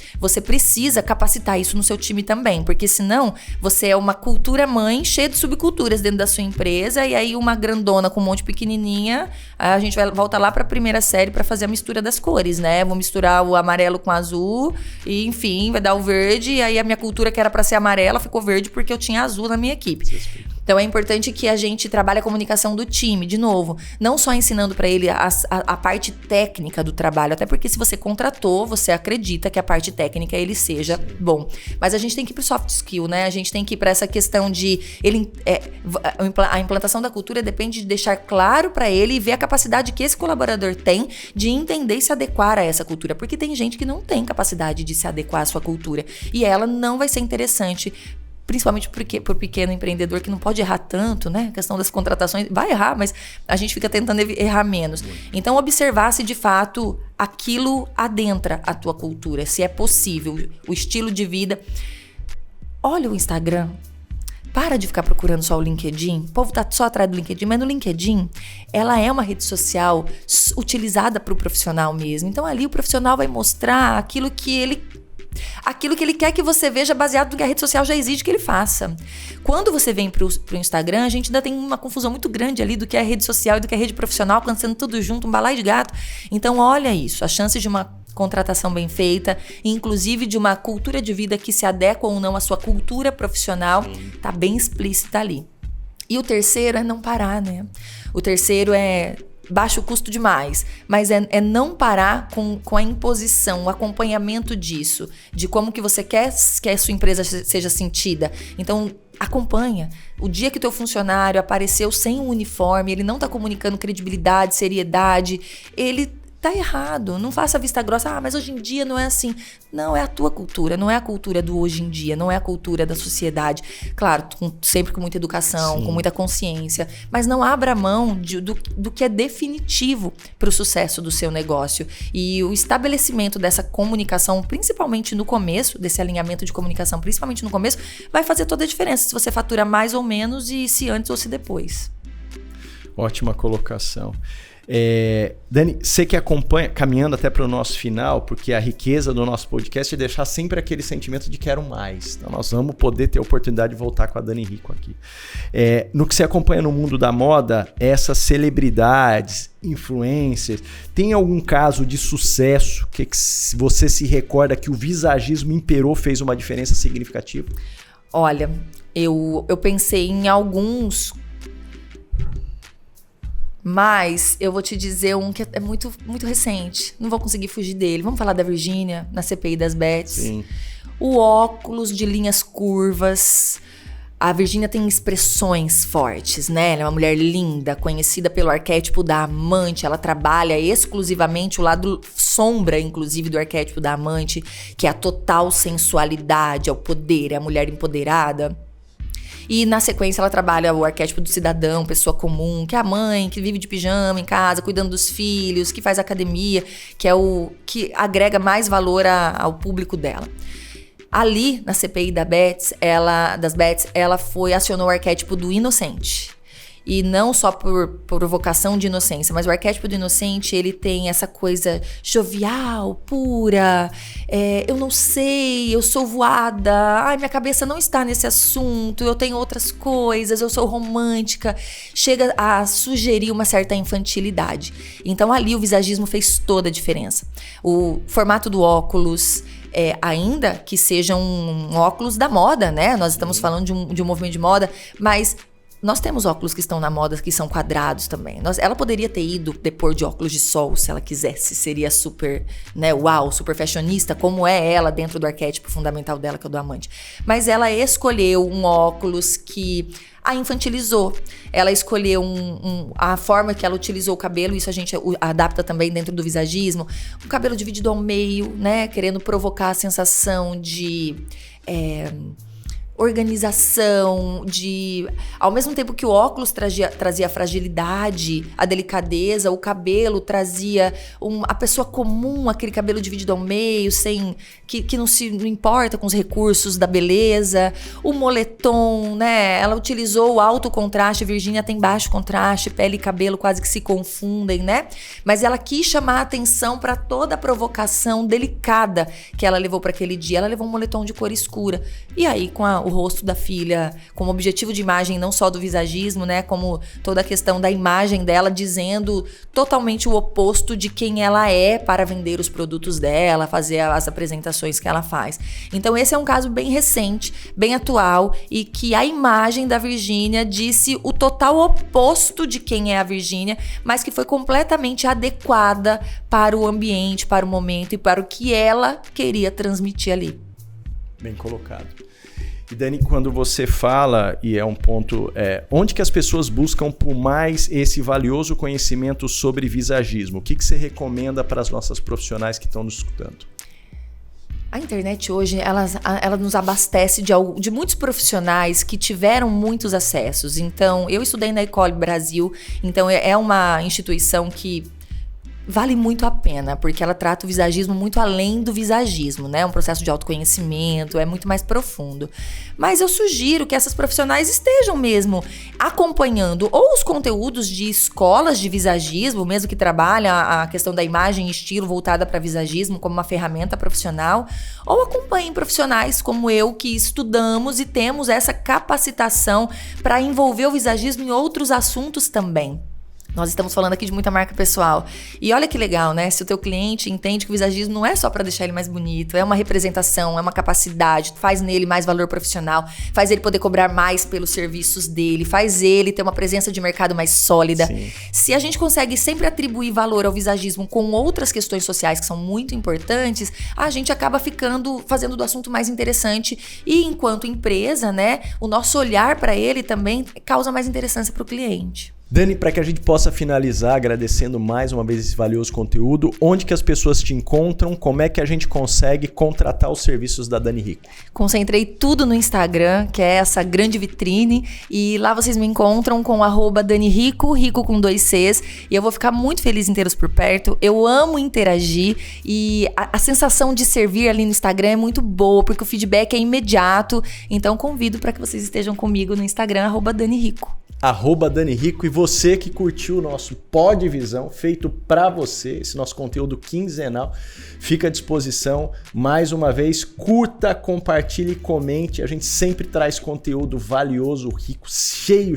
precisa capacitar isso no seu time também, porque senão você é uma cultura mãe cheia de subculturas dentro da sua empresa e aí uma grandona com um monte pequenininha, a gente vai voltar lá para a primeira série para fazer a mistura das cores, né? Vou misturar o amarelo com o azul e enfim, vai dar o verde e aí a minha cultura que era para ser amarela ficou verde porque eu tinha azul na minha equipe. Então é importante que a gente trabalhe a comunicação do time, de novo, não só ensinando para ele a parte técnica do trabalho, até porque se você contratou, você acredita que a parte técnica ele seja bom. Mas a gente tem que ir pro soft skill, né? A gente tem que ir para essa questão de a implantação da cultura depende de deixar claro para ele e ver a capacidade que esse colaborador tem de entender e se adequar a essa cultura, porque tem gente que não tem capacidade de se adequar à sua cultura e ela não vai ser interessante. Principalmente pro pequeno empreendedor que não pode errar tanto, né? A questão das contratações, vai errar, mas a gente fica tentando errar menos. Então, observar se de fato aquilo adentra a tua cultura, se é possível, o estilo de vida. Olha o Instagram. Para de ficar procurando só o LinkedIn. O povo tá só atrás do LinkedIn, mas no LinkedIn, ela é uma rede social utilizada para o profissional mesmo. Então, ali o profissional vai mostrar aquilo que ele quer que você veja baseado no que a rede social já exige que ele faça. Quando você vem pro Instagram, a gente ainda tem uma confusão muito grande ali do que é a rede social e do que é a rede profissional, acontecendo tudo junto, um balaio de gato. Então, olha isso, a chance de uma contratação bem feita, inclusive de uma cultura de vida que se adequa ou não à sua cultura profissional, tá bem explícita ali. E o terceiro é não parar, né? O terceiro é baixo custo demais, mas é não parar com a imposição, o acompanhamento disso, de como que você quer que a sua empresa seja sentida. Então, acompanha. O dia que o teu funcionário apareceu sem um uniforme, ele não tá comunicando credibilidade, seriedade, ele tá errado. Não faça vista grossa, mas hoje em dia não é assim. Não, é a tua cultura, não é a cultura do hoje em dia, não é a cultura da sociedade. Claro, sempre com muita educação, com muita consciência, mas não abra mão do que é definitivo para o sucesso do seu negócio. E o estabelecimento dessa comunicação, principalmente no começo, desse alinhamento de comunicação, principalmente no começo, vai fazer toda a diferença se você fatura mais ou menos e se antes ou se depois. Ótima colocação. Dani, você que acompanha, caminhando até para o nosso final, porque a riqueza do nosso podcast é deixar sempre aquele sentimento de quero mais. Então nós vamos poder ter a oportunidade de voltar com a Dani Rico aqui. No que você acompanha no mundo da moda, essas celebridades, influencers, tem algum caso de sucesso que você se recorda que o visagismo imperou, fez uma diferença significativa? Olha, eu pensei em alguns, mas eu vou te dizer um que é muito, muito recente. Não vou conseguir fugir dele. Vamos falar da Virgínia, na CPI das Bets. Sim. O óculos de linhas curvas. A Virgínia tem expressões fortes, né? Ela é uma mulher linda, conhecida pelo arquétipo da amante. Ela trabalha exclusivamente o lado sombra, inclusive, do arquétipo da amante, que é a total sensualidade, é o poder, é a mulher empoderada. E na sequência ela trabalha o arquétipo do cidadão, pessoa comum, que é a mãe, que vive de pijama em casa, cuidando dos filhos, que faz academia, que é o que agrega mais valor ao público dela. Ali, na CPI das Bets, ela acionou o arquétipo do inocente. E não só por provocação de inocência, mas o arquétipo do inocente, ele tem essa coisa jovial, pura, eu não sei, eu sou voada, ai, minha cabeça não está nesse assunto, eu tenho outras coisas, eu sou romântica, chega a sugerir uma certa infantilidade. Então ali o visagismo fez toda a diferença. O formato do óculos, ainda que seja um óculos da moda, né? Nós estamos falando de um movimento de moda, mas nós temos óculos que estão na moda, que são quadrados também. Ela poderia ter ido depor de óculos de sol, se ela quisesse. Seria super, né, super fashionista, como é ela dentro do arquétipo fundamental dela, que é o do amante. Mas ela escolheu um óculos que a infantilizou. Ela escolheu a forma que ela utilizou o cabelo, isso a gente adapta também dentro do visagismo. Um cabelo dividido ao meio, né, querendo provocar a sensação de organização, ao mesmo tempo que o óculos trazia a fragilidade, a delicadeza, o cabelo trazia a pessoa comum, aquele cabelo dividido ao meio, que não importa com os recursos da beleza, o moletom, né? Ela utilizou o alto contraste, Virgínia tem baixo contraste, pele e cabelo quase que se confundem, né? Mas ela quis chamar a atenção para toda a provocação delicada que ela levou para aquele dia. Ela levou um moletom de cor escura. E aí, com o rosto da filha como objetivo de imagem, não só do visagismo, né, como toda a questão da imagem dela, dizendo totalmente o oposto de quem ela é para vender os produtos dela, fazer as apresentações que ela faz. Então esse é um caso bem recente, bem atual, e que a imagem da Virgínia disse o total oposto de quem é a Virgínia, mas que foi completamente adequada para o ambiente, para o momento e para o que ela queria transmitir ali. Bem colocado. E Dani, quando você fala, e é um ponto, onde que as pessoas buscam por mais esse valioso conhecimento sobre visagismo? O que você recomenda para as nossas profissionais que estão nos escutando? A internet hoje, ela nos abastece de muitos profissionais que tiveram muitos acessos. Então, eu estudei na Ecole Brasil, então é uma instituição que vale muito a pena, porque ela trata o visagismo muito além do visagismo, né? É um processo de autoconhecimento, é muito mais profundo. Mas eu sugiro que essas profissionais estejam mesmo acompanhando ou os conteúdos de escolas de visagismo, mesmo que trabalhem a questão da imagem e estilo voltada para visagismo como uma ferramenta profissional, ou acompanhem profissionais como eu, que estudamos e temos essa capacitação para envolver o visagismo em outros assuntos também. Nós estamos falando aqui de muita marca pessoal. E olha que legal, né? Se o teu cliente entende que o visagismo não é só para deixar ele mais bonito, é uma representação, é uma capacidade, faz nele mais valor profissional, faz ele poder cobrar mais pelos serviços dele, faz ele ter uma presença de mercado mais sólida. Sim. Se a gente consegue sempre atribuir valor ao visagismo com outras questões sociais que são muito importantes, a gente acaba fazendo do assunto mais interessante. E enquanto empresa, né, o nosso olhar para ele também causa mais interessância para o cliente. Dani, para que a gente possa finalizar agradecendo mais uma vez esse valioso conteúdo, onde que as pessoas te encontram, como é que a gente consegue contratar os serviços da Dani Rico? Concentrei tudo no Instagram, que é essa grande vitrine, e lá vocês me encontram com @DaniRico, Rico com 2 Cs, e eu vou ficar muito feliz em tê-los por perto. Eu amo interagir e a sensação de servir ali no Instagram é muito boa, porque o feedback é imediato, então convido para que vocês estejam comigo no Instagram, @DaniRico. @DaniRico, e você que curtiu o nosso Podvisão, feito para você, esse nosso conteúdo quinzenal, fica à disposição. Mais uma vez, curta, compartilhe e comente. A gente sempre traz conteúdo valioso, rico, cheio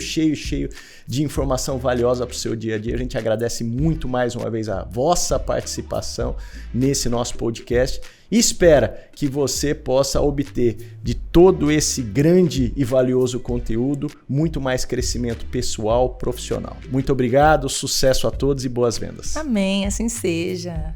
de informação valiosa para o seu dia a dia. A gente agradece muito mais uma vez a vossa participação nesse nosso podcast e espera que você possa obter de todo esse grande e valioso conteúdo muito mais crescimento pessoal, profissional. Muito obrigado, sucesso a todos e boas vendas. Amém, assim seja.